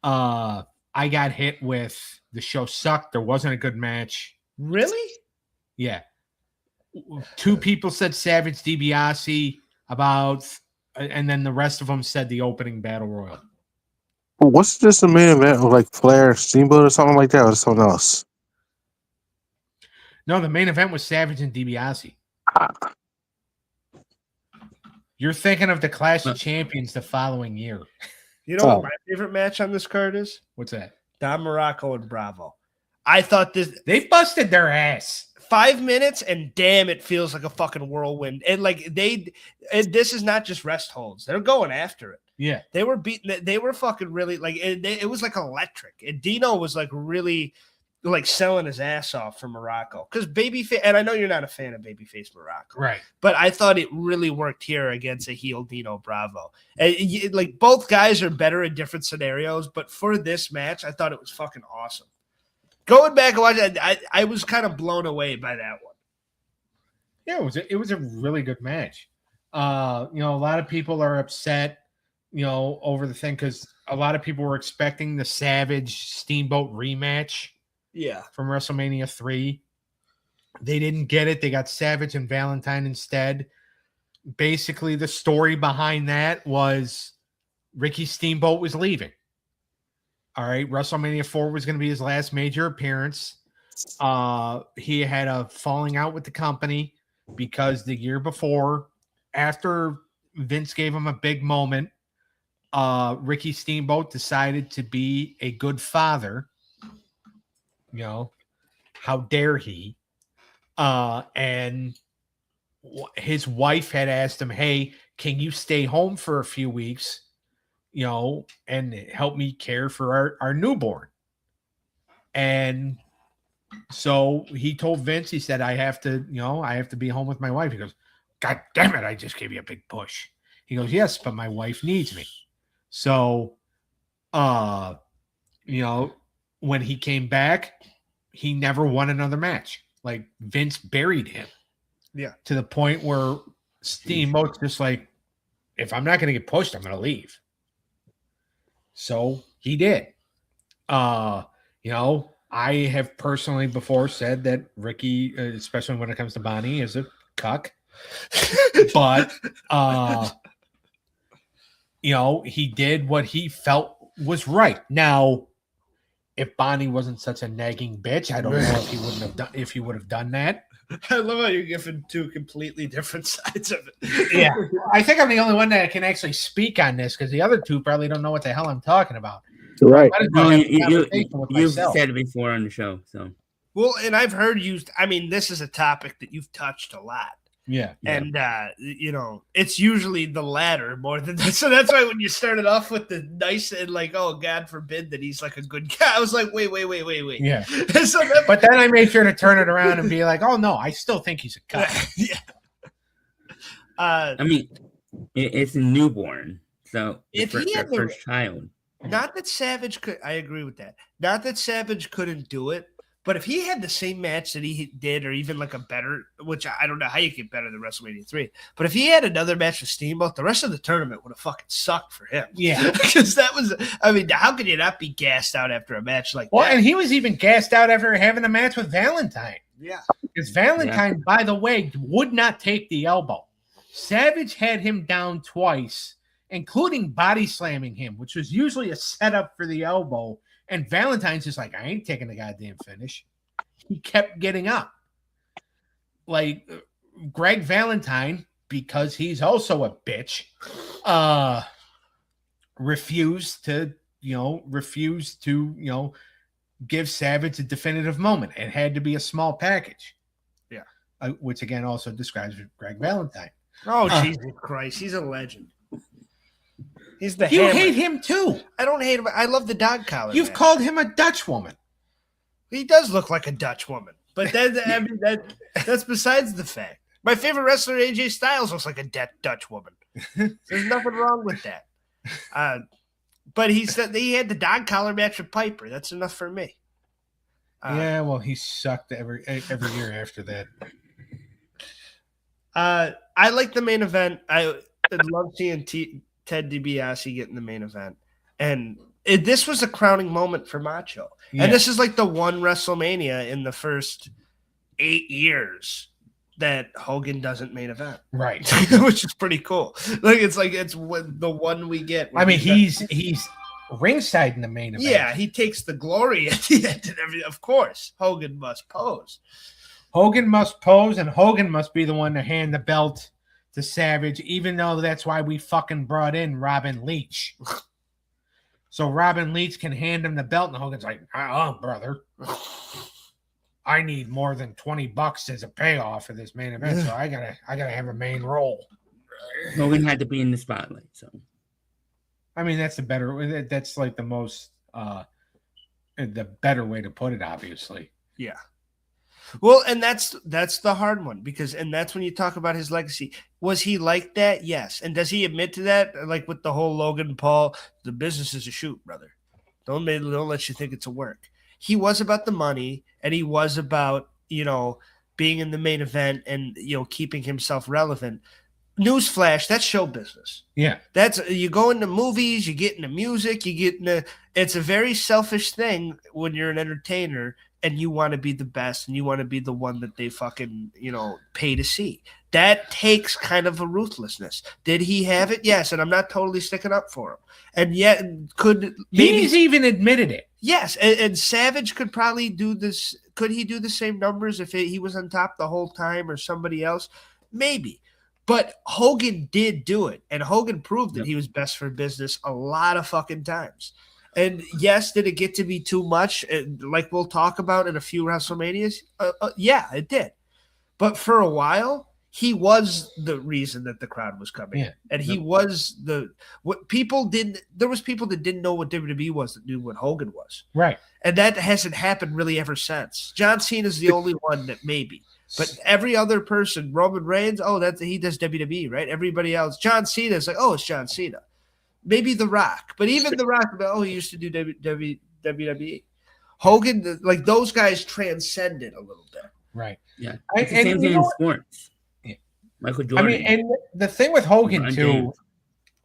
I got hit with the show sucked. There wasn't a good match. Really? Yeah. 2 people said Savage DiBiase and then the rest of them said the opening battle royal. Well, what's this the main event of like Flair, Steamboat, or something like that, or something else? No, the main event was Savage and DiBiase. You're thinking of the Clash of Champions the following year. You know what my favorite match on this card is? What's that? Don Morocco and Bravo. I thought they busted their ass. 5 minutes, and damn, it feels like a fucking whirlwind. And this is not just rest holds; they're going after it. Yeah, they were beating. They were fucking really it was like electric. And Dino was like really like selling his ass off for Morocco, because babyface. And I know you're not a fan of babyface Morocco, right? But I thought it really worked here against a heel Dino Bravo. And like both guys are better in different scenarios, but for this match, I thought it was fucking awesome. Going back and watching it, I was kind of blown away by that one. Yeah, it was a really good match. A lot of people are upset, over the thing, because a lot of people were expecting the Savage Steamboat rematch. Yeah, from WrestleMania 3. They didn't get it. They got Savage and Valentine instead. Basically, the story behind that was Ricky Steamboat was leaving. All right, WrestleMania 4 was going to be his last major appearance. He had a falling out with the company because the year before, after Vince gave him a big moment, Ricky Steamboat decided to be a good father. How dare he? And his wife had asked him, hey, can you stay home for a few weeks? And help me care for our newborn. And so he told Vince, he said, I have to be home with my wife. He goes, God damn it, I just gave you a big push. He goes, yes, but my wife needs me. So, when he came back, he never won another match. Like, Vince buried him. Yeah. To the point where Steamboat's just like, if I'm not going to get pushed, I'm going to leave. So he did. I have personally before said that Ricky, especially when it comes to Bonnie, is a cuck. But, he did what he felt was right. Now, if Bonnie wasn't such a nagging bitch, I don't know if he would have done that. I love how you're giving 2 completely different sides of it. Yeah. I think I'm the only one that can actually speak on this, because the other 2 probably don't know what the hell I'm talking about. Right. You've said it before on the show. So. Well, and I've heard this is a topic that you've touched a lot. Yeah. And it's usually the latter more than that. So that's why when you started off with the nice and like, oh, God forbid that he's like a good guy, I was like, wait. Yeah. So but then I made sure to turn it around and be like, oh no, I still think he's a cuck. Yeah. I mean, it's a newborn, so if he had their first child. Not that Savage could. I agree with that. Not that Savage couldn't do it. But if he had the same match that he did, or even like a better, which I don't know how you get better than WrestleMania 3, but if he had another match with Steamboat, the rest of the tournament would have fucking sucked for him. Yeah. Because that was, I mean, how could you not be gassed out after a match like that? Well, and he was even gassed out after having a match with Valentine. Yeah. Because Valentine, by the way, would not take the elbow. Savage had him down twice, including body slamming him, which was usually a setup for the elbow. And Valentine's just like, I ain't taking the goddamn finish. He kept getting up. Like Greg Valentine, because he's also a bitch, refused to give Savage a definitive moment. It had to be a small package. Yeah. Which again also describes Greg Valentine. Oh, Jesus Christ. He's a legend. He's the You hammer. hate him too. I don't hate him. I love the dog collar. You've called him a Dutch woman. He does look like a Dutch woman, but that's besides the fact. My favorite wrestler, AJ Styles, looks like a Dutch woman. There's nothing wrong with that. But he said he had the dog collar match with Piper. That's enough for me. Yeah, well, he sucked every year after that. I like the main event. I love seeing Ted DiBiase get in the main event. And this was a crowning moment for Macho. Yeah. And this is like the one WrestleMania in the first 8 years that Hogan doesn't main event. Right. Which is pretty cool. It's the one we get. I mean, he's ringside in the main event. Yeah, he takes the glory at the end and everything. Of course, Hogan must pose. Hogan must pose, and Hogan must be the one to hand the belt to Savage, even though that's why we fucking brought in Robin Leach. So Robin Leach can hand him the belt, and Hogan's like, brother, I need more than $20 as a payoff for this main event, so I gotta have a main role. Hogan had to be in the spotlight, so I mean that's like the most the better way to put it, obviously. Yeah. Well, and that's the hard one and that's when you talk about his legacy. Was he like that? Yes. And does he admit to that? Like with the whole Logan Paul, the business is a shoot, brother. Don't let you think it's a work. He was about the money, and he was about, being in the main event and, keeping himself relevant. Newsflash, that's show business. Yeah. You go into movies, you get into music, it's a very selfish thing when you're an entertainer and you want to be the best and you want to be the one that they fucking, pay to see. That takes kind of a ruthlessness. Did he have it? Yes. And I'm not totally sticking up for him. And yet he's even admitted it. Yes. And Savage could probably do this. Could he do the same numbers if he was on top the whole time or somebody else? Maybe. But Hogan did do it. And Hogan proved that he was best for business a lot of fucking times. And yes, did it get to be too much? Like we'll talk about in a few WrestleManias? Yeah, it did. But for a while, he was the reason that the crowd was coming. Yeah. And he was there was people that didn't know what WWE was that knew what Hogan was. Right. And that hasn't happened really ever since. John Cena is the only one that maybe. But every other person, Roman Reigns, he does WWE, right? Everybody else, John Cena is like, it's John Cena. Maybe The Rock, but even The Rock, he used to do WWE. Hogan, like those guys transcended a little bit. Right. Yeah. It's the same thing in sports. Yeah. Michael Jordan. I mean, and the thing with Hogan too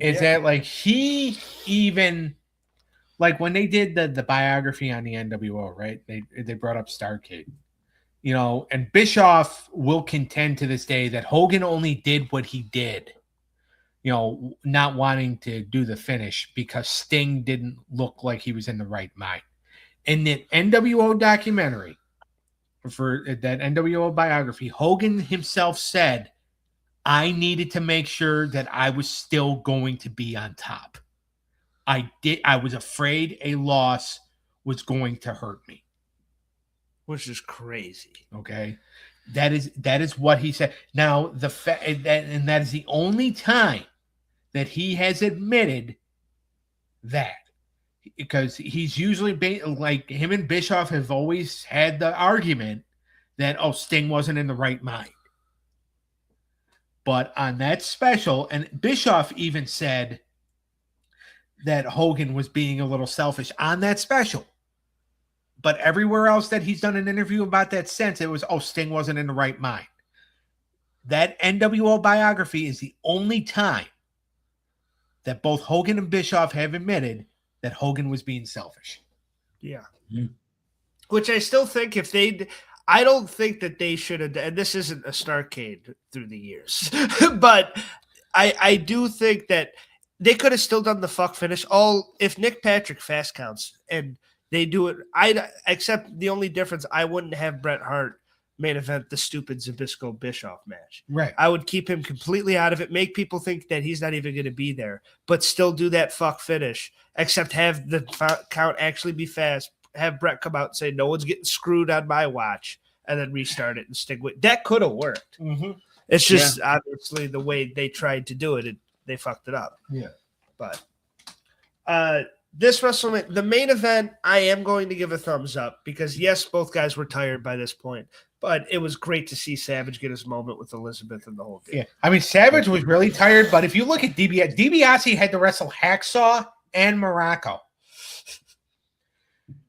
is that like he even like when they did the biography on the NWO, right? They brought up Starrcade. And Bischoff will contend to this day that Hogan only did what he did, not wanting to do the finish because Sting didn't look like he was in the right mind. In the NWO documentary, for that NWO biography, Hogan himself said, I needed to make sure that I was still going to be on top. I was afraid a loss was going to hurt me. Which is crazy. Okay. That is what he said. Now and that is the only time that he has admitted that, because he's usually like him and Bischoff have always had the argument that Sting wasn't in the right mind. But on that special, and Bischoff even said that Hogan was being a little selfish on that special. But everywhere else that he's done an interview about that since, it was, Sting wasn't in the right mind. That NWO biography is the only time that both Hogan and Bischoff have admitted that Hogan was being selfish. Yeah. Mm-hmm. Which I still think I don't think that they should have, and this isn't a Starrcade through the years, but I do think that they could have still done the fuck finish. If Nick Patrick fast counts and they do it, except the only difference, I wouldn't have Bret Hart main event the stupid Zbyszko Bischoff match. Right. I would keep him completely out of it, make people think that he's not even going to be there, but still do that fuck finish, except have the count actually be fast, have Bret come out and say, no one's getting screwed on my watch, and then restart it and stick with that. Could have worked. Mm-hmm. It's just obviously the way they tried to do it, they fucked it up. Yeah. But this WrestleMania, the main event, I am going to give a thumbs up because, yes, both guys were tired by this point, but it was great to see Savage get his moment with Elizabeth and the whole deal. Yeah, I mean, Savage was really tired, but if you look at DiBiase had to wrestle Hacksaw and Morocco.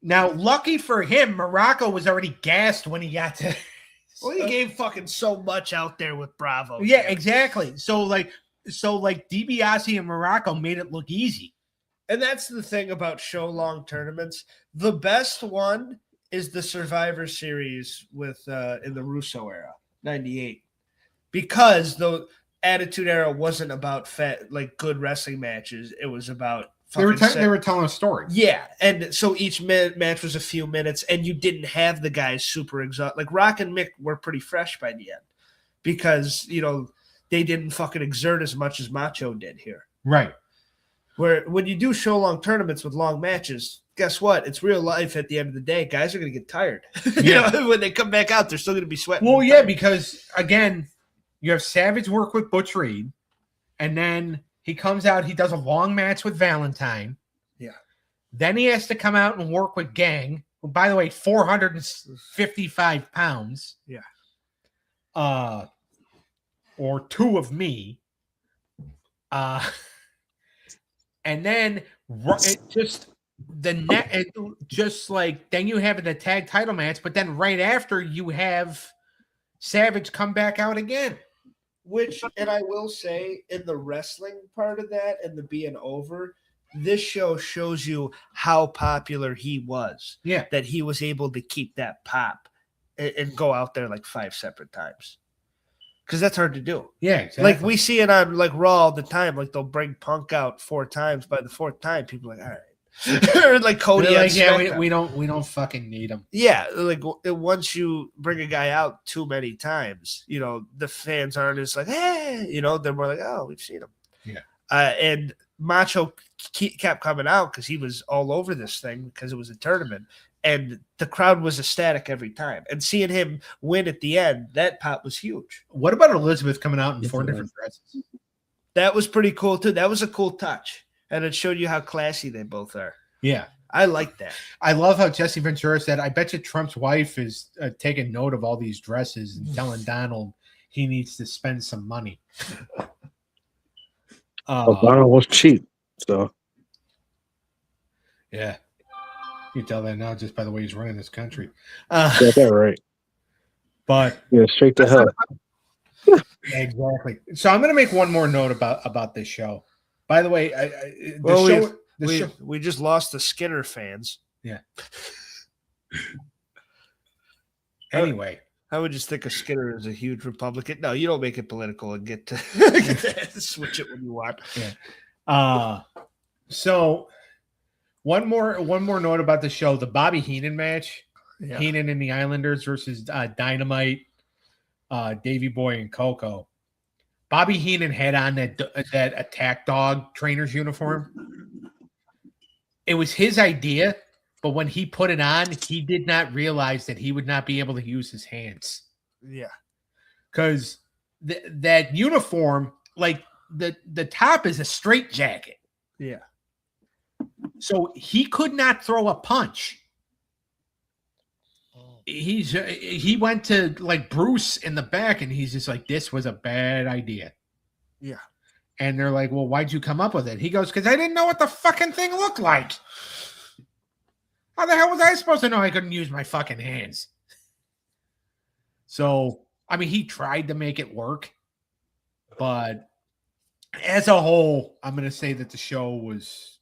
Now, lucky for him, Morocco was already gassed when he got to. Well, he gave fucking so much out there with Bravo. Yeah, exactly. So DiBiase and Morocco made it look easy. And that's the thing about show long tournaments. The best one is the Survivor Series with in the Russo era, 98. Because the Attitude Era wasn't about good wrestling matches. It was about they were telling a story. Yeah, and so each match was a few minutes, and you didn't have the guys super exhausted. Like Rock and Mick were pretty fresh by the end because, they didn't fucking exert as much as Macho did here. Right. Where when you do show long tournaments with long matches, guess what? It's real life at the end of the day. Guys are going to get tired. Yeah. When they come back out, they're still going to be sweating. Well, yeah, because, again, you have Savage work with Butch Reed, and then he comes out, he does a long match with Valentine. Yeah. Then he has to come out and work with Gang, who, by the way, 455 pounds. Yeah. Or two of me. And then then you have the tag title match, but then right after you have Savage come back out again. And I will say, in the wrestling part of that and the being over, this show shows you how popular he was. Yeah. That he was able to keep that pop and go out there 5 separate times. Because that's hard to do. Yeah, exactly. We see it on Raw all the time. They'll bring Punk out 4 times. By the 4th time, people are all right. Or Cody. We don't fucking need him. Yeah, once you bring a guy out too many times, the fans aren't as hey, they're more oh, we've seen him. Yeah. And Macho kept coming out because he was all over this thing because it was a tournament. And the crowd was ecstatic every time. And seeing him win at the end, that pop was huge. What about Elizabeth coming out in 4 different dresses? That was pretty cool, too. That was a cool touch. And it showed you how classy they both are. Yeah. I like that. I love how Jesse Ventura said, I bet you Trump's wife is taking note of all these dresses and telling Donald he needs to spend some money. Donald was cheap, so. Yeah. You can tell that now just by the way he's running this country. Got that right. But yeah, straight to hell. Exactly. So I'm going to make one more note about this show. By the way, we just lost the Skinner fans. Yeah. Anyway, I would just think of Skinner as a huge Republican. No, you don't make it political and get to switch it when you want. Yeah. So one more note about the show: the Bobby Heenan match. Yeah. Heenan and the Islanders versus Dynamite, Davey Boy and Coco. Bobby Heenan had on that attack dog trainer's uniform. It was his idea, but when he put it on, he did not realize that he would not be able to use his hands. Yeah. Because that uniform, like the top is a straight jacket. Yeah. So he could not throw a punch. He went to like Bruce in the back, and he's just like, this was a bad idea. Yeah. And they're like, well, why'd you come up with it? He goes, because I didn't know what the fucking thing looked like. How the hell was I supposed to know I couldn't use my fucking hands? So, I mean, he tried to make it work. But as a whole, I'm going to say that the show was...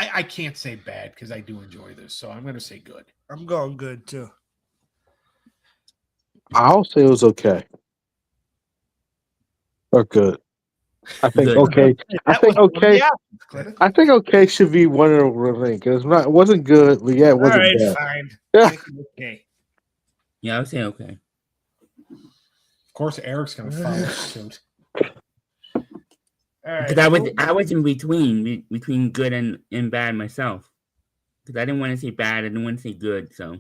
I can't say bad because I do enjoy this. So I'm going to say good. I'm going good, too. I'll say it was okay. Or good. I think Good. okay. I think okay. I think okay should be one of the things. It wasn't good, but yeah, it wasn't all right, bad. fine. Yeah. Okay. Yeah, I would say okay. Of course, Eric's going to follow suit. All right. Because I was in between good and bad myself. Because I didn't want to say bad, I didn't want to say good. So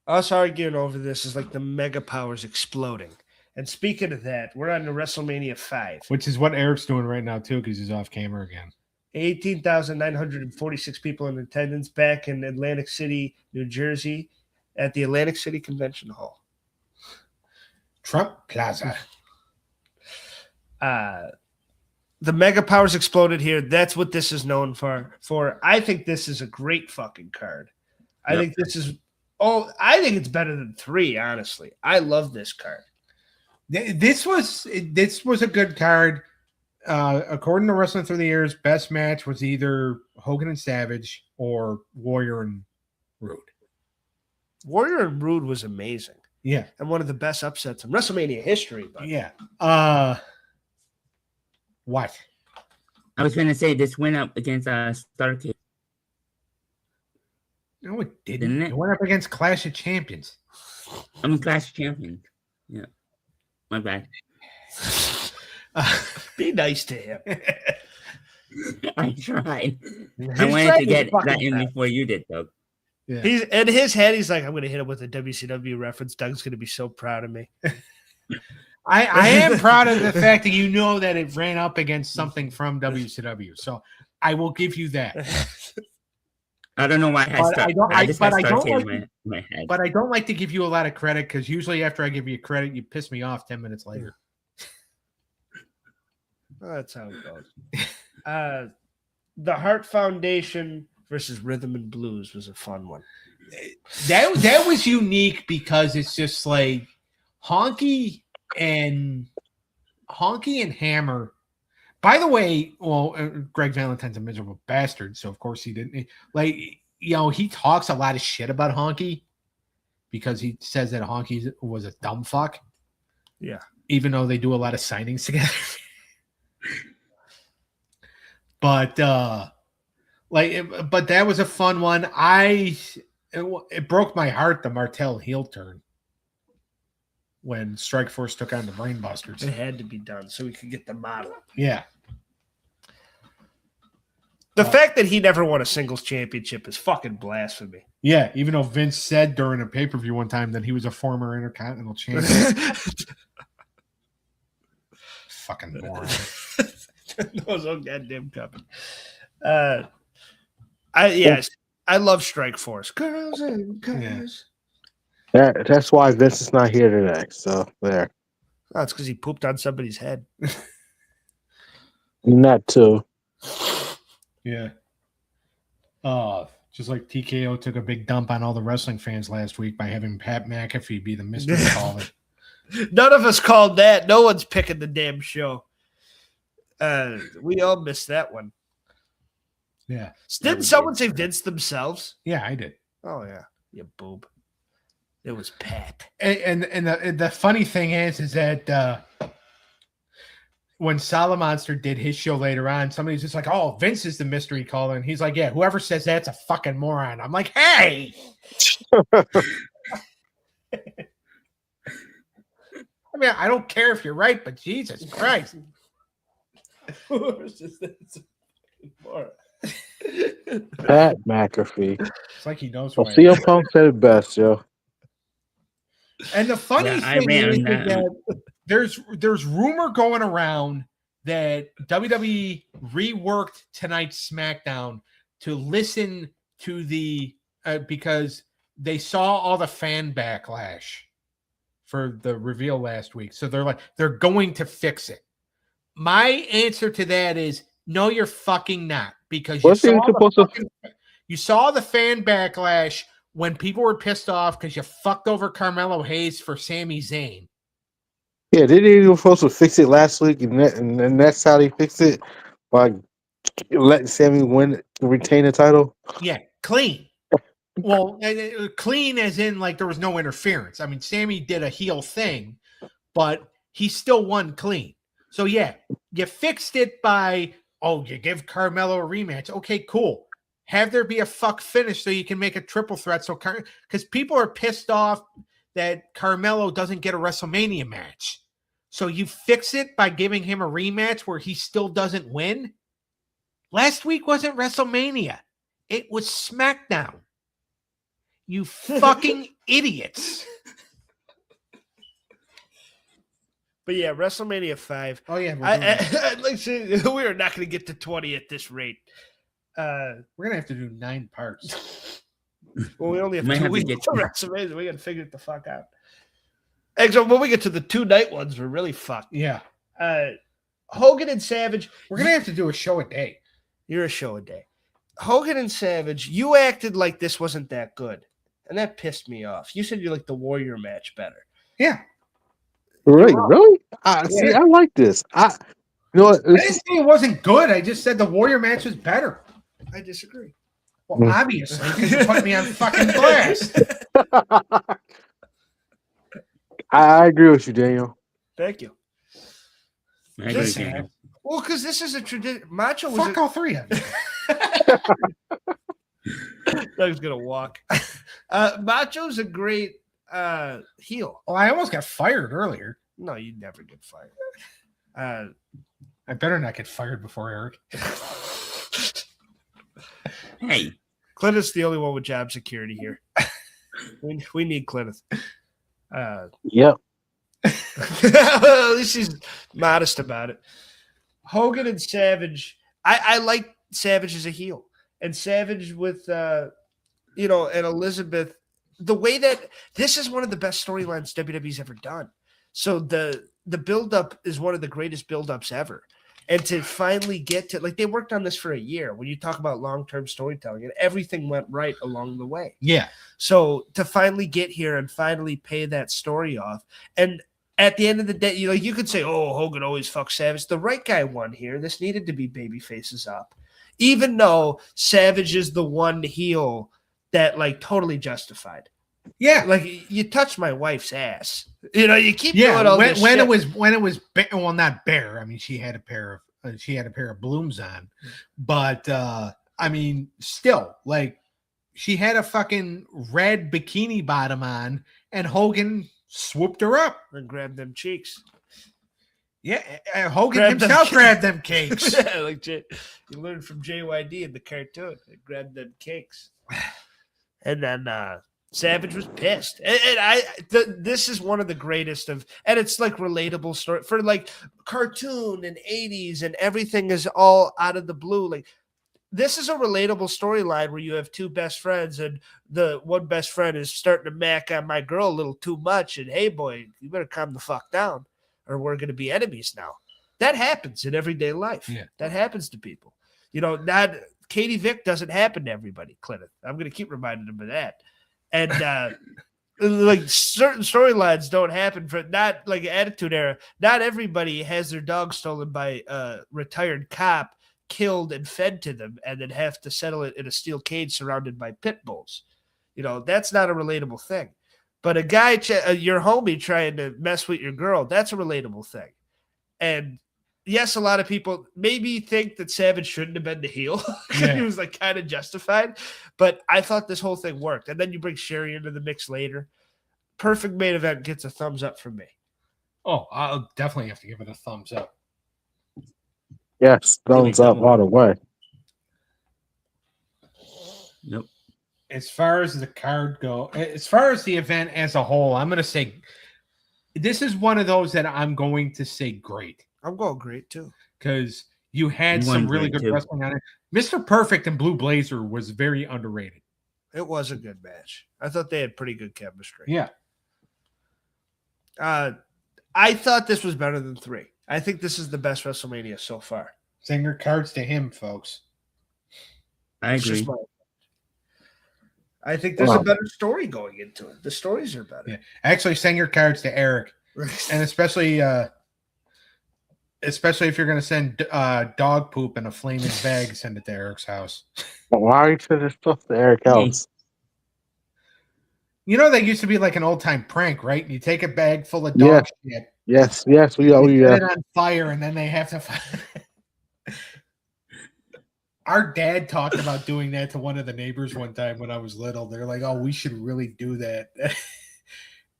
us arguing over this is like the mega powers exploding. And speaking of that, we're on to WrestleMania 5. Which is what Eric's doing right now, too, because he's off camera again. 18,946 people in attendance back in Atlantic City, New Jersey, at the Atlantic City Convention Hall. Trump Plaza. The mega powers exploded here. That's what this is known for. I think this is a great fucking card. I think this is... I think it's better than 3, honestly. I love this card. This was a good card. According to Wrestling Through the Years, best match was either Hogan and Savage or Warrior and Rude. Warrior and Rude was amazing. Yeah. And one of the best upsets in WrestleMania history. But yeah. What? I was going to say this went up against Starcade. No, it didn't. It went up against Clash of Champions. I mean, Clash of Champions. Yeah. My bad. Be nice to him. I tried. I wanted to get that in before you did, Doug. Yeah. He's in his head. He's like, I'm going to hit him with a WCW reference. Doug's going to be so proud of me. I am proud of the fact that you know that it ran up against something from WCW. So I will give you that. I don't know why I But I don't like to give you a lot of credit because usually after I give you credit, you piss me off 10 minutes later. Well, that's how it goes. The Hart Foundation versus Rhythm and Blues was a fun one. That was unique because it's just like Honky and Hammer. By the way, Greg Valentine's a miserable bastard, so of course he didn't. Like, he talks a lot of shit about Honky because he says that Honky was a dumb fuck. Yeah. Even though they do a lot of signings together. But that was a fun one. It broke my heart, the Martel heel turn. When Strikeforce took on the Brainbusters. It had to be done so we could get the model. Yeah. The fact that he never won a singles championship is fucking blasphemy. Yeah, even though Vince said during a pay-per-view one time that he was a former Intercontinental champion. Fucking moron. No, so goddamn coming. I love Strikeforce. Girls and guys. Yeah. That's why Vince is not here today. So there. That's because he pooped on somebody's head. Not too. Yeah. Just like TKO took a big dump on all the wrestling fans last week by having Pat McAfee be the mystery caller. None of us called that. No one's picking the damn show. We all missed that one. Yeah. Didn't someone say Vince themselves? Yeah, I did. Oh, yeah. You boob. It was Pat. And the funny thing is that when Salamonster did his show later on, somebody's just like, oh, Vince is the mystery caller. And he's like, yeah, whoever says that's a fucking moron. I'm like, hey. I mean, I don't care if you're right, but Jesus Christ. Whoever says that's a fucking moron. Pat McAfee. It's like he knows. Well, CM Punk said it best, yo. And the funny thing is that there's rumor going around that WWE reworked tonight's SmackDown to listen to the because they saw all the fan backlash for the reveal last week. So they're going to fix it. My answer to that is no, you're fucking not, because you saw the fan backlash when people were pissed off because you fucked over Carmelo Hayes for Sami Zayn. Yeah, they didn't even supposed to fix it last week, and that's how they fixed it, by letting Sami retain the title. Yeah, clean. Well, clean as in like there was no interference. I mean, Sami did a heel thing, but he still won clean. So yeah, you fixed it by you give Carmelo a rematch. Okay, cool. Have there be a fuck finish so you can make a triple threat. So because people are pissed off that Carmelo doesn't get a WrestleMania match. So you fix it by giving him a rematch where he still doesn't win. Last week wasn't WrestleMania. It was SmackDown. You fucking idiots. But yeah, WrestleMania 5. Oh yeah. We are not going to get to 20 at this rate. We're going to have to do 9 parts. Well, we only have 2 weeks to WrestleMania. We got to figure it the fuck out. And so when we get to the 2-night ones, we're really fucked. Yeah. Hogan and Savage. We're going to have to do a show a day. You're a show a day. Hogan and Savage, you acted like this wasn't that good. And that pissed me off. You said you liked the Warrior match better. Yeah. Really? See, I like this. You know what? I didn't say it wasn't good. I just said the Warrior match was better. I disagree. Well, obviously, because you put me on fucking blast. I agree with you, Daniel. Thank you. Well, because this is a tradition. Macho was fuck all 3 of you. Doug's gonna walk. Macho's a great heel. Well, I almost got fired earlier. No, you'd never get fired. I better not get fired before Eric. Hey, Clinton's the only one with job security here. we need Clinton. Yep. At least he's modest about it. Hogan and Savage. I like Savage as a heel, and Savage with and Elizabeth. The way that this is one of the best storylines WWE's ever done. So the build-up is one of the greatest build-ups ever. And to finally get to, like, they worked on this for a year. When you talk about long-term storytelling, and everything went right along the way. Yeah. So to finally get here and finally pay that story off, and at the end of the day, you could say, "Oh, Hogan always fucks Savage." The right guy won here. This needed to be baby faces up, even though Savage is the one heel that totally justified. Yeah, you touched my wife's ass. You keep doing all this when shit. it was well, not bare. I mean, she had a pair of blooms on, but I mean, still, she had a fucking red bikini bottom on, and Hogan swooped her up and grabbed them cheeks. Yeah, Hogan himself grabbed them cakes. Yeah, you learned from JYD in the cartoon. They grabbed them cakes, and then Savage was pissed. And this is one of the greatest of, and it's relatable story for cartoon and 80s, and everything is all out of the blue. This is a relatable storyline where you have 2 best friends, and the one best friend is starting to mac on my girl a little too much. And hey, boy, you better calm the fuck down, or we're going to be enemies now. That happens in everyday life. Yeah. That happens to people. Not Katie Vick doesn't happen to everybody, Clinton. I'm going to keep reminding him of that. And certain storylines don't happen for not Attitude Era. Not everybody has their dog stolen by a retired cop, killed and fed to them, and then have to settle it in a steel cage surrounded by pit bulls. That's not a relatable thing. But a guy, your homie trying to mess with your girl, that's a relatable thing. And yes, a lot of people maybe think that Savage shouldn't have been the heel. Yeah. He was kind of justified, but I thought this whole thing worked. And then you bring Sherry into the mix later. Perfect main event, gets a thumbs up from me. Oh, I'll definitely have to give it a thumbs up. Yes, thumbs up all the way. Yep. as far as the card go, as far as the event as a whole, I'm going to say this is one of those that I'm going to say great. I'm going great too. Because you had some really good wrestling on it. Mr. Perfect and Blue Blazer was very underrated. It was a good match. I thought they had pretty good chemistry. Yeah. I thought this was better than 3. I think this is the best WrestleMania so far. Send your cards to him, folks. I agree. I think there's a better story going into it. The stories are better. Yeah. Actually, send your cards to Eric. And especially if you're going to send dog poop in a flaming bag, send it to Eric's house. Why are you sending stuff to Eric's house? You know, that used to be like an old-time prank, right? You take a bag full of dog shit. Yes, we set it on fire, and then they have to. Our dad talked about doing that to one of the neighbors one time when I was little. They're like, "Oh, we should really do that,"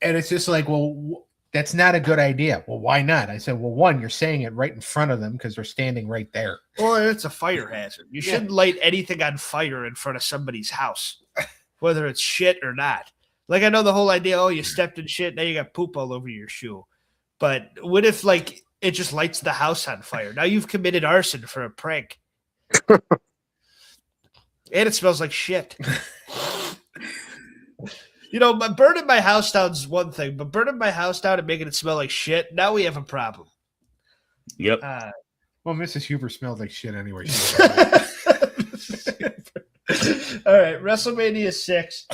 and it's just like, well, that's not a good idea. Well, why not? I said, well, one, you're saying it right in front of them because they're standing right there. Well, it's a fire hazard. You shouldn't light anything on fire in front of somebody's house, whether it's shit or not. Like, I know the whole idea, oh, you stepped in shit, now you got poop all over your shoe. But what if, like, it just lights the house on fire? Now you've committed arson for a prank. And it smells like shit. You know, burning my house down is one thing, but burning my house down and making it smell like shit, now we have a problem. Yep. Well, Mrs. Huber smelled like shit anyway. All right, WrestleMania 6.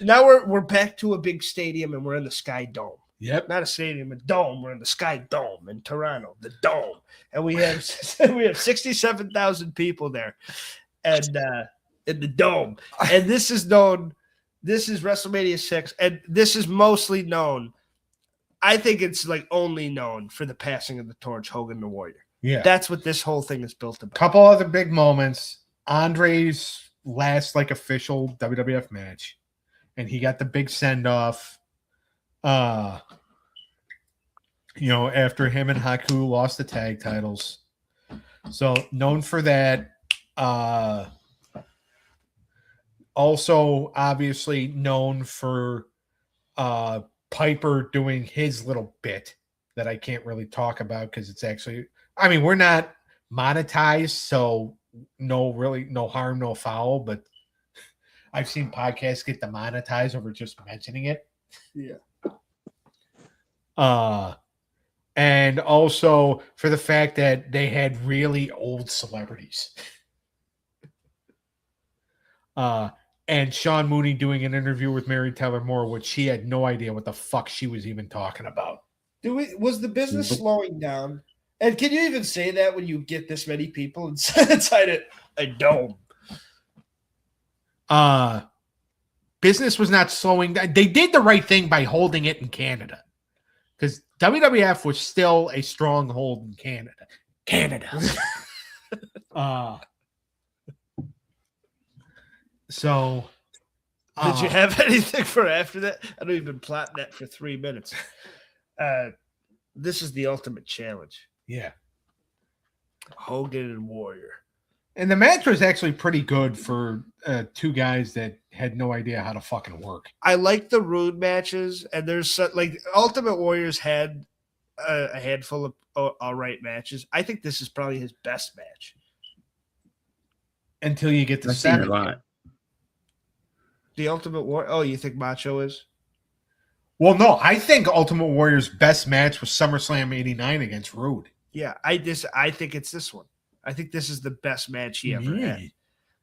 Now we're back to a big stadium and we're in the Sky Dome. Yep. Not a stadium, a dome. We're in the Sky Dome in Toronto, the Dome. And we have 67,000 people there. And in the Dome. And this is WrestleMania 6, and this is mostly known. I think it's like only known for the passing of the torch, Hogan the Warrior. Yeah. That's what this whole thing is built about. Couple other big moments. Andre's last like official WWF match. And he got the big send-off. After him and Haku lost the tag titles. So known for that. Also, obviously known for Piper doing his little bit that I can't really talk about because it's actually, we're not monetized, so no harm, no foul, but I've seen podcasts get demonetized over just mentioning it. Yeah. And also for the fact that they had really old celebrities. And Sean Mooney doing an interview with Mary Tyler Moore, which she had no idea what the fuck she was even talking about. Was the business slowing down? And can you even say that when you get this many people inside a dome? Business was not slowing down. They did the right thing by holding it in Canada. Because WWF was still a stronghold in Canada. So, did you have anything for after that? I know you've been plotting that for 3 minutes. This is the ultimate challenge. Yeah. Hogan and Warrior. And the match was actually pretty good for two guys that had no idea how to fucking work. I like the Rude matches, and there's Ultimate Warriors had a handful of all right matches. I think this is probably his best match. Until you get to I've seen seven. a lot. The Ultimate Warrior. Oh, you think Macho is? Well, no, I think Ultimate Warrior's best match was SummerSlam '89 against Rude. Yeah, I think it's this one. I think this is the best match he ever had.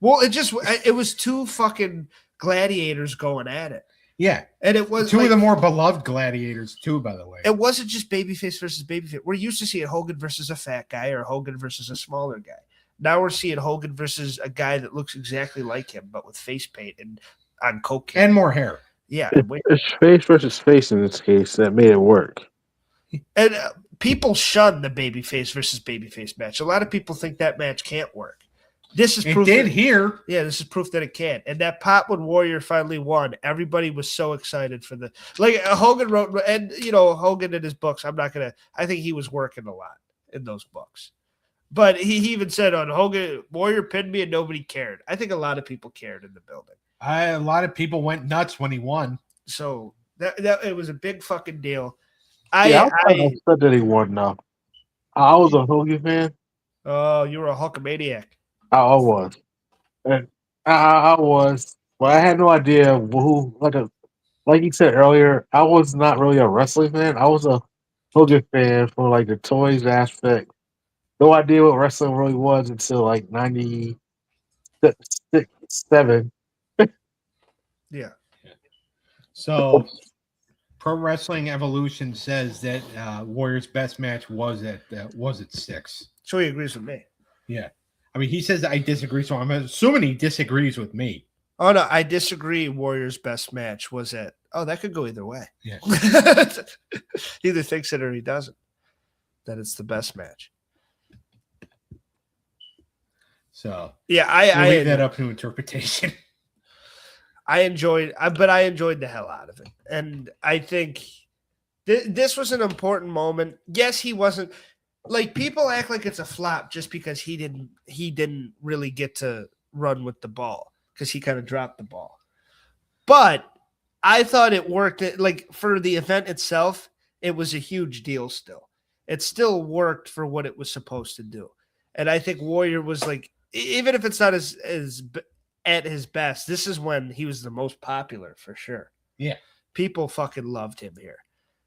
Well, it was two fucking gladiators going at it. Yeah. And it was two of the more beloved gladiators too, by the way. It wasn't just babyface versus babyface. We're used to seeing Hogan versus a fat guy or Hogan versus a smaller guy. Now we're seeing Hogan versus a guy that looks exactly like him, but with face paint and on cocaine. And more hair. Yeah. It's face versus face in this case that made it work. And people shun the babyface versus babyface match. A lot of people think that match can't work. This is proof. It did here. Yeah, this is proof that it can. And that pop when Warrior finally won, everybody was so excited for Hogan wrote, and Hogan in his books. I think he was working a lot in those books. But he even said on Hogan, Warrior pinned me and nobody cared. I think a lot of people cared in the building. A lot of people went nuts when he won. So that it was a big fucking deal. I was kind of upset that he won now. I was a Hogan fan. Oh, you were a Hulkamaniac. I was. And I was. But I had no idea who, like you said earlier, I was not really a wrestling fan. I was a Hogan fan for like the toys aspect. No idea what wrestling really was until like 97. Yeah. So, Pro Wrestling Evolution says that Warrior's best match was at 6. So he agrees with me. Yeah. I mean, he says I disagree, so I'm assuming he disagrees with me. Oh, no, I disagree. Warrior's best match was at... Oh, that could go either way. Yeah. He either thinks it or he doesn't. That it's the best match. So, yeah, I leave that up to interpretation. I enjoyed the hell out of it. And I think this was an important moment. Yes, he wasn't... Like, people act like it's a flop just because he didn't really get to run with the ball because he kind of dropped the ball. But I thought it worked. Like, for the event itself, it was a huge deal still. It still worked for what it was supposed to do. And I think Warrior was like, even if it's not as at his best, this is when he was the most popular for sure. Yeah. People fucking loved him here.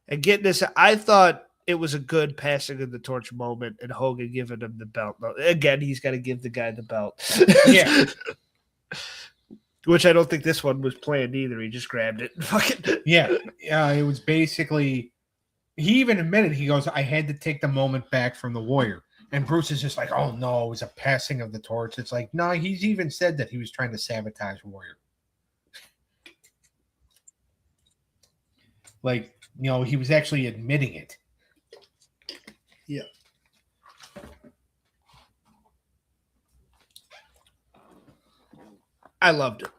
And getting this, I thought it was a good passing of the torch moment and Hogan giving him the belt. Again, he's got to give the guy the belt. Yeah. Which I don't think this one was planned either. He just grabbed it. Fucking Yeah. It was basically, he even admitted, he goes, I had to take the moment back from the Warrior. And Bruce is just like, oh no, it was a passing of the torch. It's like, no, he's even said that he was trying to sabotage Warrior. Like, he was actually admitting it. Yeah. I loved it.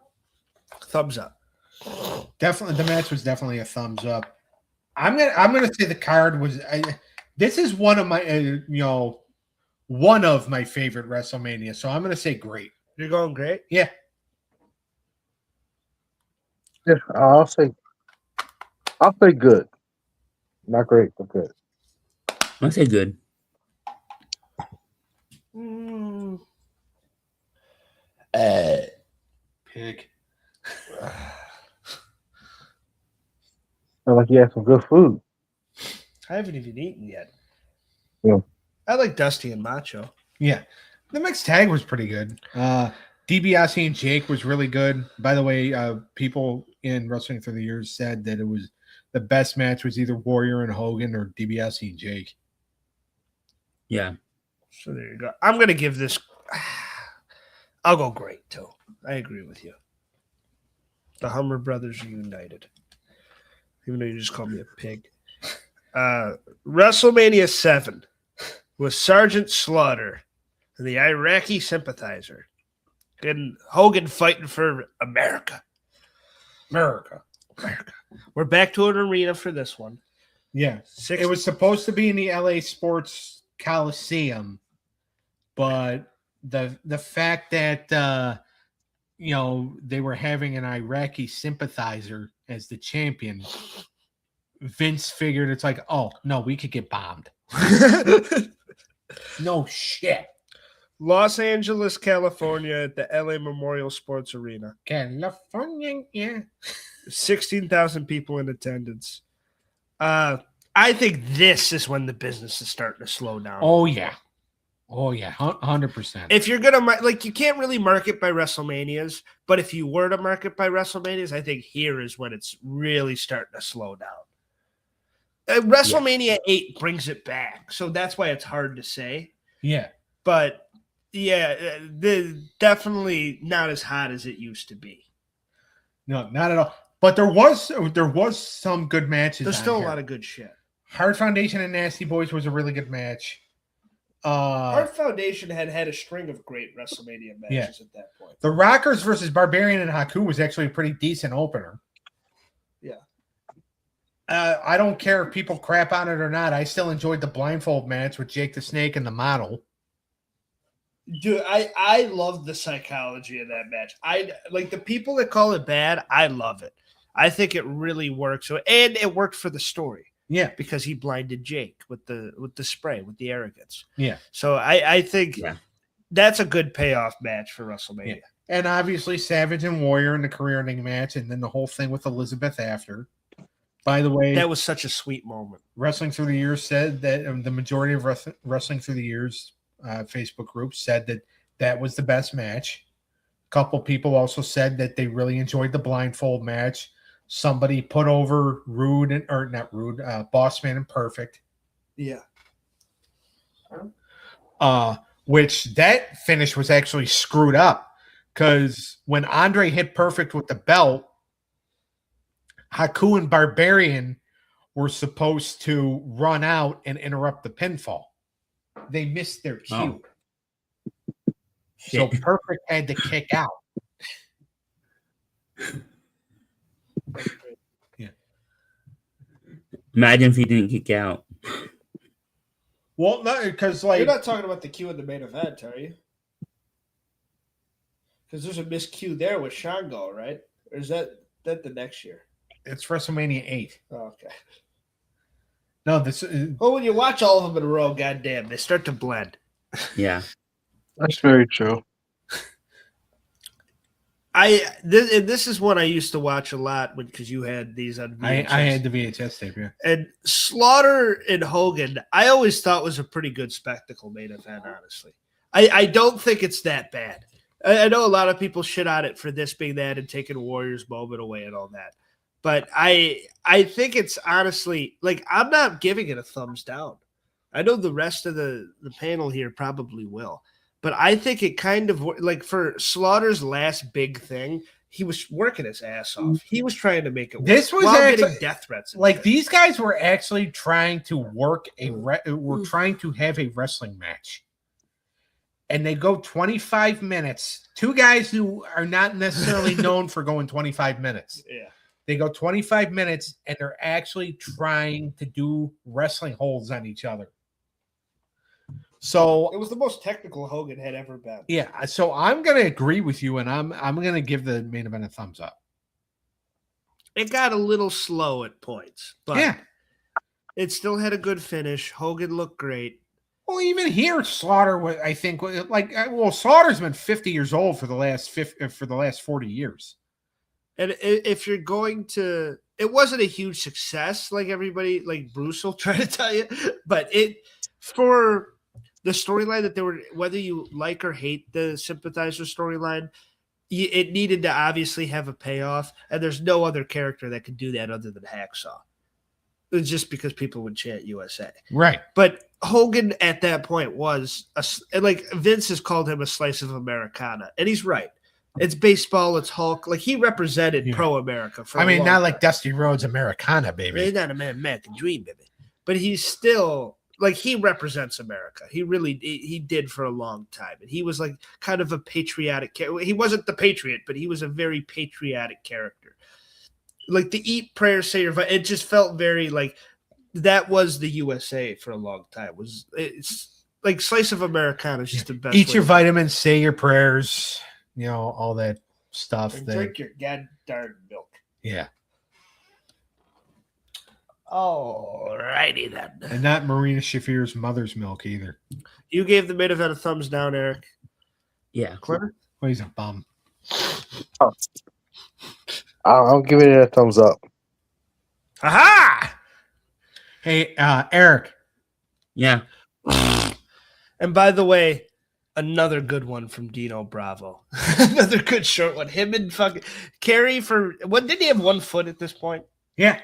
Thumbs up. Definitely, the match was definitely a thumbs up. I'm gonna say the card was. This is one of my one of my favorite WrestleMania. So I'm gonna say great. You're going great. Yeah. Yeah, I'll say good. Not great, but good. I'll say good. Pig. Sound like you had some good food. I haven't even eaten yet. Yeah. I like Dusty and Macho. Yeah. The mixed tag was pretty good. DiBiase and Jake was really good. By the way, people in Wrestling Through the Years said that it was the best match was either Warrior and Hogan or DiBiase and Jake. Yeah. So there you go. I'm going to give this... I'll go great, too. I agree with you. The Hummer Brothers are united. Even though you just called me a pig. WrestleMania 7 with Sergeant Slaughter and the Iraqi sympathizer. And Hogan fighting for America. America. We're back to an arena for this one. Yeah. It was supposed to be in the LA Sports Coliseum, but the fact that they were having an Iraqi sympathizer as the champion, Vince figured it's like, oh no, we could get bombed. No shit. Los Angeles, California, at the LA Memorial Sports Arena. California, yeah. 16,000 people in attendance. I think this is when the business is starting to slow down. Oh, yeah. 100%. If you're going to, you can't really market by WrestleManias, but if you were to market by WrestleManias, I think here is when it's really starting to slow down. WrestleMania 8 brings it back, so that's why it's hard to say. Yeah. But, yeah, definitely not as hot as it used to be. No, not at all. But there was some good matches. There's still a lot of good shit. Hart Foundation and Nasty Boys was a really good match. Hart Foundation had a string of great WrestleMania matches at that point. The Rockers versus Barbarian and Haku was actually a pretty decent opener. Yeah. I don't care if people crap on it or not. I still enjoyed the blindfold match with Jake the Snake and the Model. Dude, I love the psychology of that match. I like the people that call it bad. I love it. I think it really works, and it worked for the story. Yeah, because he blinded Jake with the spray, with the arrogance. Yeah. So I think that's a good payoff match for WrestleMania. Yeah. And obviously Savage and Warrior in the career-ending match, and then the whole thing with Elizabeth after. By the way, that was such a sweet moment. Wrestling Through the Years said that the majority of Wrestling Through the Years Facebook group said that was the best match. A couple people also said that they really enjoyed the blindfold match. Somebody put over Bossman and Perfect. Yeah. Which that finish was actually screwed up because when Andre hit Perfect with the belt, Haku and Barbarian were supposed to run out and interrupt the pinfall. They missed their cue. Oh. So Perfect had to kick out. Yeah. Imagine if he didn't kick out. Well, no, because like you're not talking about the cue in the main event, are you? Because there's a missed cue there with Shango, right? Or is that the next year? It's WrestleMania 8. Oh, okay. No, this. Well, when you watch all of them in a row, goddamn, they start to blend. Yeah, that's very true. This is one I used to watch a lot because you had these on VHS. I had the VHS tape, yeah. And Slaughter and Hogan, I always thought was a pretty good spectacle main event, honestly. I don't think it's that bad. I know a lot of people shit on it for this being that and taking Warriors moment away and all that. But I think it's honestly, like, I'm not giving it a thumbs down. I know the rest of the panel here probably will. But I think it kind of, like, for Slaughter's last big thing, he was working his ass off. He was trying to make it work. This was while actually, getting death threats. Like, these guys were actually trying to trying to have a wrestling match. And they go 25 minutes. Two guys who are not necessarily known for going 25 minutes. Yeah. They go 25 minutes, and they're actually trying to do wrestling holds on each other. So it was the most technical Hogan had ever been. Yeah, so I'm going to agree with you, and I'm going to give the main event a thumbs up. It got a little slow at points, but it still had a good finish. Hogan looked great. Well, even here, Slaughter was, I think, like, well, Slaughter's been 50 years old for the last 40 years. And if you're going to, it wasn't a huge success, like everybody, like Bruce will try to tell you, but for the storyline that they were, whether you like or hate the sympathizer storyline, it needed to obviously have a payoff, and there's no other character that could do that other than Hacksaw. It's just because people would chant USA. Right. But Hogan at that point was, like Vince has called him a slice of Americana, and he's right. It's baseball, it's Hulk. Like, he represented pro-America. I mean, not like Dusty Rhodes Americana, baby. He's not American Dream, baby. But he's still, like, he represents America. He really, he did for a long time. And he was like kind of a patriotic character. He wasn't the Patriot, but he was a very patriotic character. Like the Eat, Prayer, Say Your, it just felt very like that was the USA for a long time. It's like slice of Americana is just the best. Eat your vitamins, say your prayers, you know, all that stuff. And drink your goddamn milk. Yeah. All righty then. And not Marina Shafir's mother's milk either. You gave the main event a thumbs down, Eric. Yeah. Clever? Well, he's a bum. Oh. I'll give it a thumbs up. Aha! Hey, Eric. Yeah. And by the way, another good one from Dino Bravo. Another good short one. Him and fucking Kerry for what? Did he have 1 foot at this point? Yeah.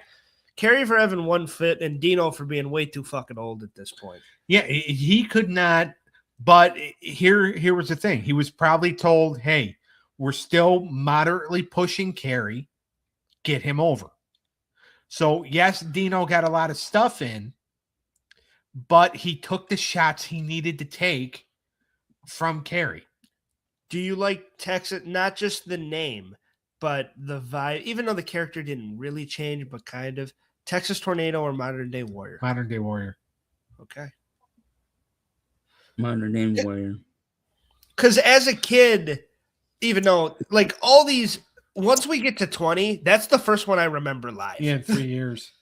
Kerry for having 1 foot and Dino for being way too fucking old at this point. Yeah, he could not. But here was the thing. He was probably told, hey, we're still moderately pushing Kerry. Get him over. So, yes, Dino got a lot of stuff in, but he took the shots he needed to take from Kerry. Do you like Texas? Not just the name, but the vibe, even though the character didn't really change, but kind of. Texas Tornado or Modern Day Warrior? Modern Day Warrior. Okay. Modern Day Warrior. Because as a kid, even though like all these, once we get to 20, that's the first one I remember live. Yeah, 3 years.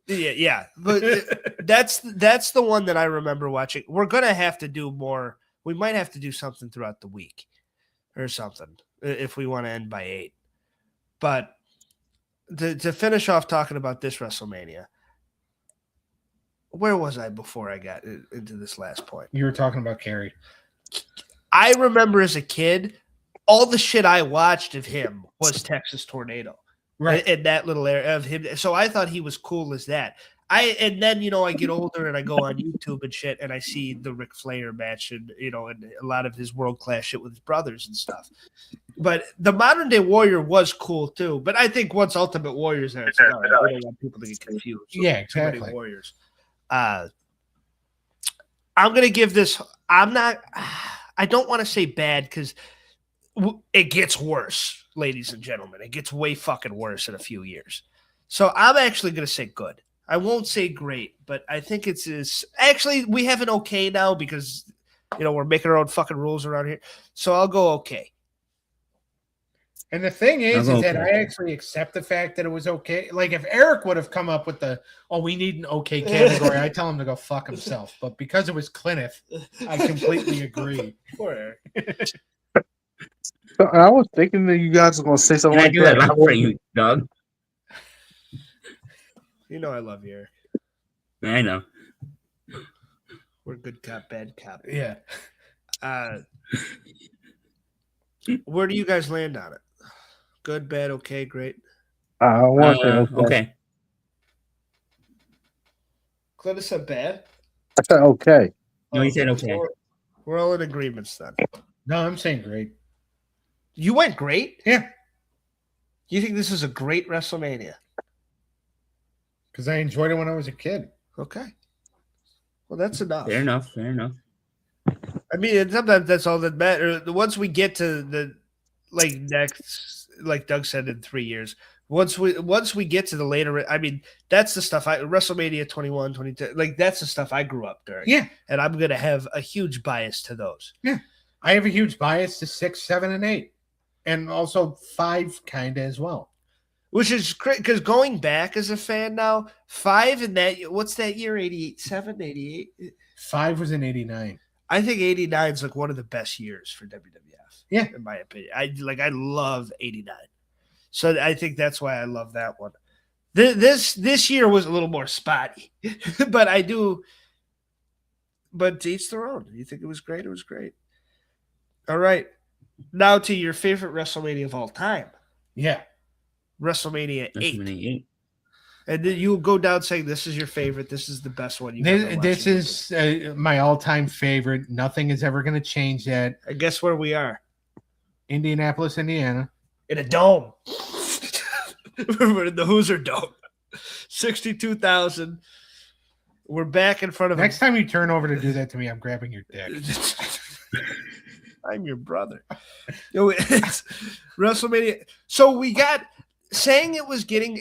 Yeah. But that's the one that I remember watching. We're gonna have to do more. We might have to do something throughout the week or something if we want to end by 8. But to finish off talking about this WrestleMania, where was I before I got into this last point? You were talking about Kerry. I remember as a kid, all the shit I watched of him was Texas Tornado. Right. In that little area of him. So I thought he was cool as that. And then, I get older and I go on YouTube and shit and I see the Ric Flair match and, and a lot of his world-class shit with his brothers and stuff. But the modern day Warrior was cool too. But I think once Ultimate Warrior's there, it's like, all right, I don't want people to get confused. So yeah, exactly. Warriors. I'm going to give this, I don't want to say bad because it gets worse, ladies and gentlemen. It gets way fucking worse in a few years. So I'm actually going to say good. I won't say great, but I think actually we have an okay now because, we're making our own fucking rules around here. So I'll go okay. And the thing is that I actually accept the fact that it was okay. Like if Eric would have come up with we need an okay category, I tell him to go fuck himself. But because it was Cliniff, I completely agree. Poor Eric. I was thinking that you guys were going to say something I like do that for you, dog. I love you, Eric. I know. We're good cop, bad cop. Yeah. Where do you guys land on it? Good, bad, okay, great. I want to say okay. Clinton said bad. I said okay. No, he said okay. We're all in agreements then. No, I'm saying great. You went great? Yeah. You think this is a great WrestleMania? Because I enjoyed it when I was a kid. Okay. Well, that's enough. Fair enough. I mean, sometimes that's all that matters. Once we get to the next, like Doug said, in 3 years, once we get to the later, I mean, that's the stuff WrestleMania 21, 22, like that's the stuff I grew up during. Yeah. And I'm going to have a huge bias to those. Yeah. I have a huge bias to 6, 7, and 8. And also 5 kind of as well. Which is great because going back as a fan now, 5 in that, what's that year? 88, 7, 88? 5 was in 89. I think 89 is like one of the best years for WWF. Yeah. In my opinion. I love 89. So I think that's why I love that one. This year was a little more spotty. But to each their own. You think it was great? It was great. All right. Now to your favorite WrestleMania of all time. Yeah. WrestleMania 8. And then you go down saying this is your favorite. This is the best one you've ever watched. This is my all-time favorite. Nothing is ever going to change that. And guess where we are? Indianapolis, Indiana. In a dome. We're in the Hoosier Dome. 62,000. We're back in front of Next time you turn over to do that to me, I'm grabbing your dick. I'm your brother. It's WrestleMania. So we got saying it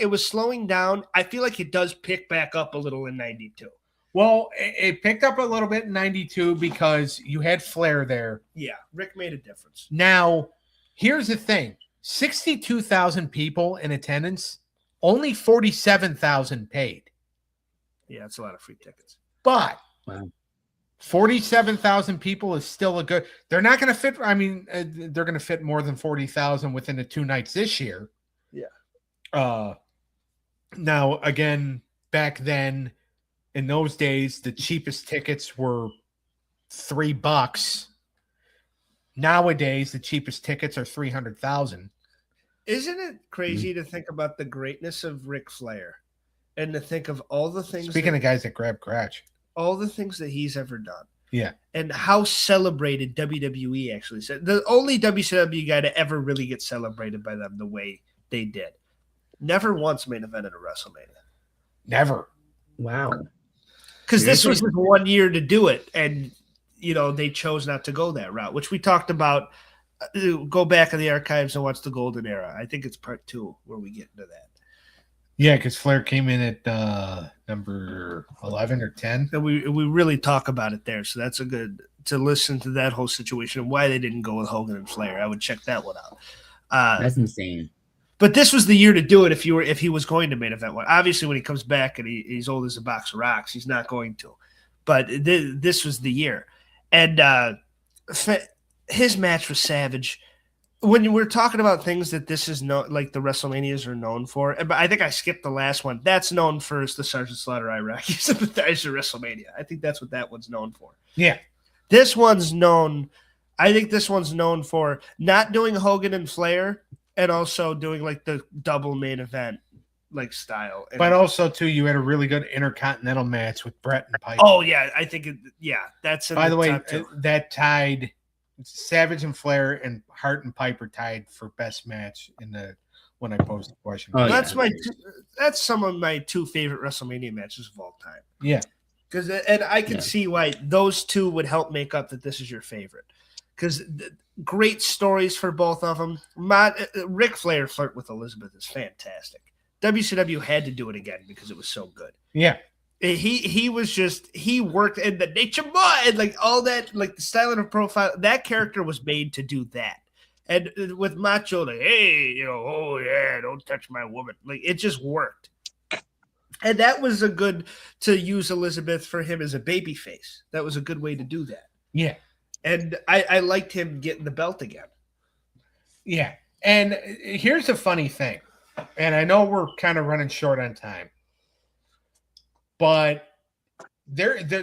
was slowing down. I feel like it does pick back up a little in 92. Well, it picked up a little bit in 92 because you had Flair there. Yeah, Rick made a difference. Now, here's the thing. 62,000 people in attendance, only 47,000 paid. Yeah, it's a lot of free tickets. But wow. 47,000 people is still a good. They're not going to fit. I mean, they're going to fit more than 40,000 within the 2 nights this year. Yeah. Now, again, back then, in those days, the cheapest tickets were $3. Nowadays, the cheapest tickets are 300,000. Isn't it crazy to think about the greatness of Ric Flair and to think of all the things? Speaking of guys that grab crotch, all the things that he's ever done. Yeah. And how celebrated WWE actually said. The only WCW guy to ever really get celebrated by them the way they did. Never once main evented a WrestleMania. Never. Wow. Because this was his 1 year to do it. And, they chose not to go that route, which we talked about. Go back in the archives and watch the Golden Era. I think it's part 2 where we get into that. Yeah, because Flair came in at number 11 or 10. And we really talk about it there. So that's a good to listen to that whole situation and why they didn't go with Hogan and Flair. I would check that one out. That's insane. But this was the year to do it if he was going to main event one. Obviously, when he comes back and he's old as a box of rocks, he's not going to. But this was the year. And his match was savage. When we're talking about things that this is like the WrestleManias are known for, but I think I skipped the last one. That's known for the Sergeant Slaughter Iraqi Sympathizer WrestleMania. I think that's what that one's known for. Yeah. This one's known. I think this one's known for not doing Hogan and Flair and also doing like the double main event like style. But also too, you had a really good Intercontinental match with Brett and Piper. Oh yeah, I think that's. By the way, that tied. Savage and Flair and Hart and Piper tied for best match when I posed the question. Oh, that's some of my two favorite WrestleMania matches of all time. Yeah, and I can see why those two would help make up that this is your favorite. Because great stories for both of them. Ric Flair flirt with Elizabeth is fantastic. WCW had to do it again because it was so good. Yeah. He worked in the Nature Boy and like all that, like the styling of profile. That character was made to do that. And with Macho, like, hey, oh yeah, don't touch my woman. Like it just worked. And that was a good to use Elizabeth for him as a baby face. That was a good way to do that. Yeah. And I liked him getting the belt again. Yeah. And here's a funny thing. And I know we're kind of running short on time. But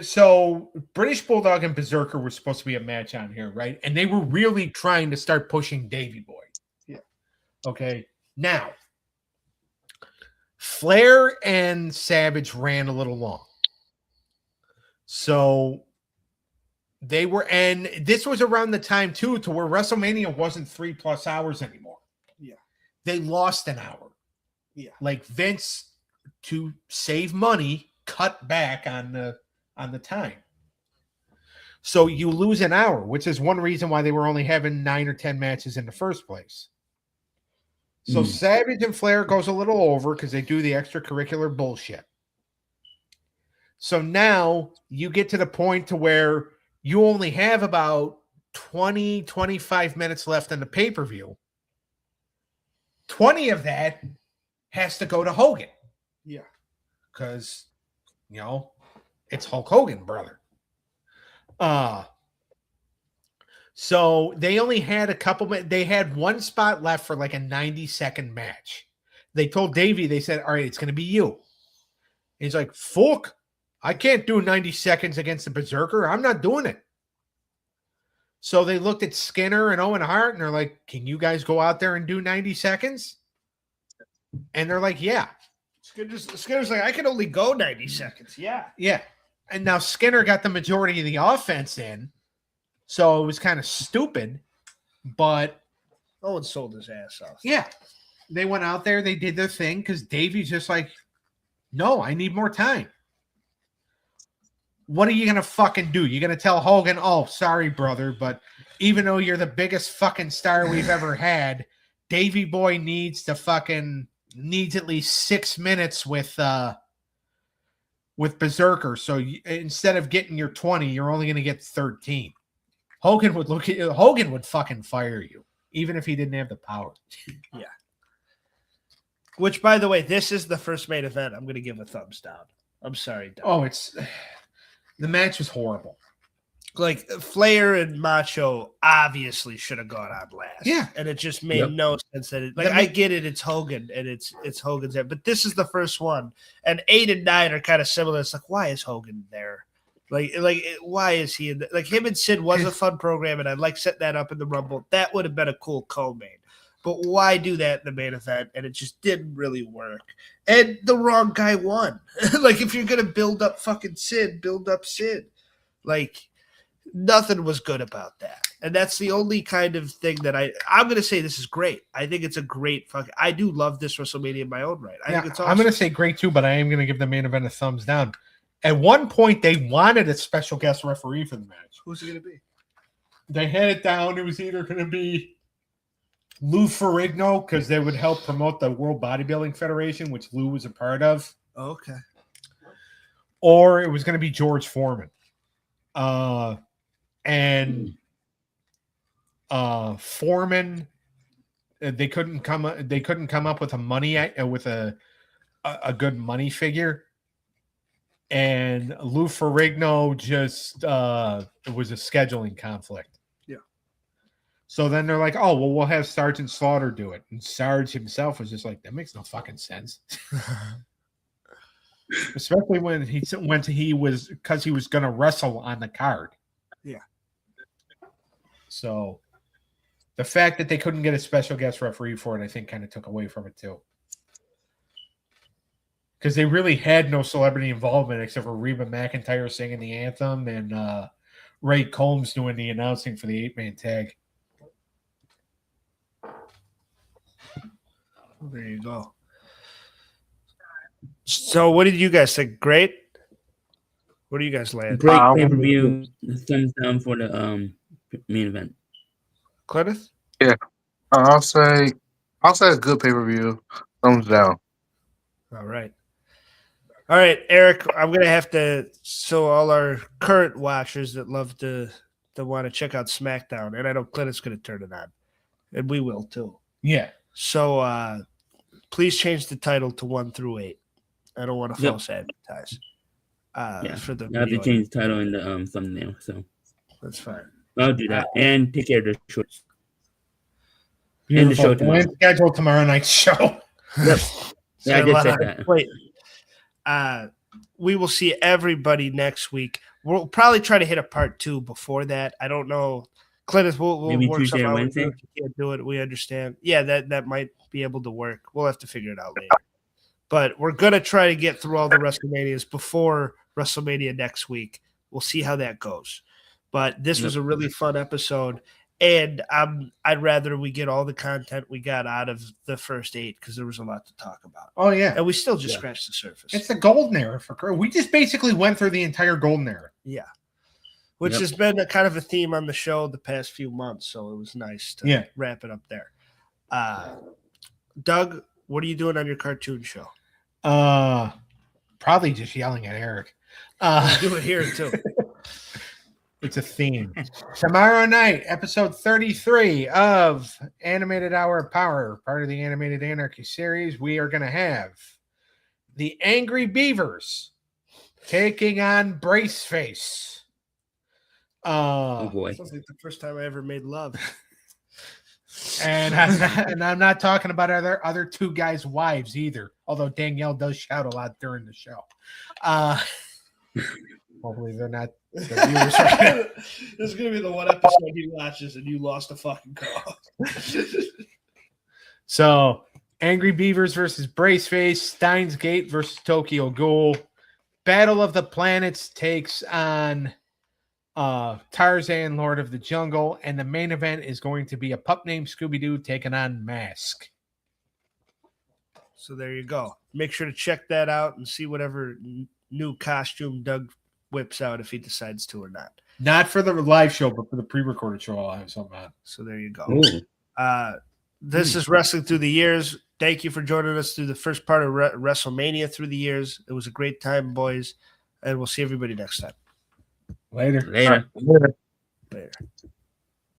so British Bulldog and Berserker were supposed to be a match on here, right? And they were really trying to start pushing Davey Boy. Yeah. Okay. Now, Flair and Savage ran a little long. So they were, and this was around the time too, to where WrestleMania wasn't 3+ hours anymore. Yeah. They lost an hour. Yeah. Like Vince, to save money, cut back on the time. So you lose an hour, which is one reason why they were only having 9 or 10 matches in the first place. So Savage and Flair goes a little over because they do the extracurricular bullshit. So now you get to the point to where you only have about 20, 25 minutes left in the pay-per-view. 20 of that has to go to Hogan. Yeah. Because it's Hulk Hogan, brother. So they only had they had one spot left for like a 90-second match. They told Davey, they said, all right, it's going to be you. And he's like, fuck, I can't do 90 seconds against the Berserker. I'm not doing it. So they looked at Skinner and Owen Hart and they're like, can you guys go out there and do 90 seconds? And they're like, yeah. Skinner's like, I can only go 90 seconds. Yeah. Yeah. And now Skinner got the majority of the offense in. So it was kind of stupid. But Owen sold his ass off. Yeah. They went out there. They did their thing because Davey's just like, no, I need more time. What are you going to fucking do? You're going to tell Hogan, oh, sorry, brother, but even though you're the biggest fucking star we've ever had, Davey Boy needs at least 6 minutes with Berserker. So instead of getting your 20, you're only going to get 13. Hogan would fucking fire you, even if he didn't have the power. Yeah. Which, by the way, this is the first main event. I'm going to give a thumbs down. I'm sorry, Doug. Oh, the match was horrible. Like Flair and Macho obviously should have gone on last. Yeah. And it just made no sense that I get it, it's Hogan and it's Hogan's there, but this is the first one. And 8 and 9 are kind of similar. It's like, why is Hogan there? Like why is he in like him and Sid was a fun program, and I'd like set that up in the Rumble. That would have been a cool co-main. But why do that in the main event? And it just didn't really work. And the wrong guy won. Like, if you're going to build up fucking Sid, build up Sid. Like, nothing was good about that. And that's the only kind of thing that I'm going to say this is great. I think it's a great fucking – I do love this WrestleMania in my own right. I think it's awesome. I'm going to say great too, but I am going to give the main event a thumbs down. At one point, they wanted a special guest referee for the match. Who's it going to be? They had it down. It was either going to be Lou Ferrigno, because they would help promote the World Bodybuilding Federation, which Lou was a part of. Okay. Or it was going to be George Foreman. and Foreman, they couldn't come up with a good money figure, and Lou Ferrigno just it was a scheduling conflict. Yeah. So then they're like, oh well, we'll have Sergeant Slaughter do it, and Sarge himself was just like, that makes no fucking sense. Especially when he was going to wrestle on the card. Yeah. So the fact that they couldn't get a special guest referee for it, I think, kind of took away from it too. Because they really had no celebrity involvement except for Reba McEntire singing the anthem and Ray Combs doing the announcing for the 8-man tag. There you go. So what did you guys think? Great? What do you guys land? Great pay-per-view. Thumbs down for the main event. Clinton? Yeah. I'll say a good pay-per-view. Thumbs down. All right, Eric, I'm going to have to, so all our current watchers that love to want to check out SmackDown, and I know Clinton's going to turn it on, and we will too. Yeah. So please change the title to 1 through 8. I don't want to false advertise. For the I have to change the title in the thumbnail, so that's fine. I'll do that and take care of the shorts. And the show tomorrow. Schedule tomorrow night's show. Yep. Yeah, I did say that. Wait. We will see everybody next week. We'll probably try to hit a part 2 before that. I don't know. Clinton, we'll maybe work Tuesday or Wednesday. If you can't do it, we understand. Yeah, that might be able to work. We'll have to figure it out later. But we're going to try to get through all the WrestleManias before WrestleMania next week. We'll see how that goes. But this was a really fun episode. And I'd rather we get all the content we got out of the first 8 because there was a lot to talk about. Oh, yeah. And we still just scratched the surface. It's the golden era. We just basically went through the entire golden era. Yeah. Which has been a kind of a theme on the show the past few months. So it was nice to wrap it up there. Doug, what are you doing on your cartoon show? Probably just yelling at Eric. Do it here too. It's a theme. Tomorrow night, episode 33 of Animated Hour of Power, part of the Animated Anarchy series, we are going to have the Angry Beavers taking on Braceface. Oh boy! Sounds like the first time I ever made love. And I'm not talking about other two guys' wives either. Although Danielle does shout a lot during the show. Hopefully they're not the viewers right now. This is gonna be the one episode he watches and you lost a fucking call. So, Angry Beavers versus Braceface, Steins Gate versus Tokyo Ghoul. Battle of the Planets takes on Tarzan, Lord of the Jungle, and the main event is going to be a pup named Scooby-Doo taking on Mask. So there you go. Make sure to check that out and see whatever new costume Doug whips out if he decides to or not. Not for the live show, but for the pre-recorded show, I'll have something on. So there you go. This is Wrestling Through the Years. Thank you for joining us through the first part of WrestleMania Through the Years. It was a great time, boys, and we'll see everybody next time. Later. Later. Later.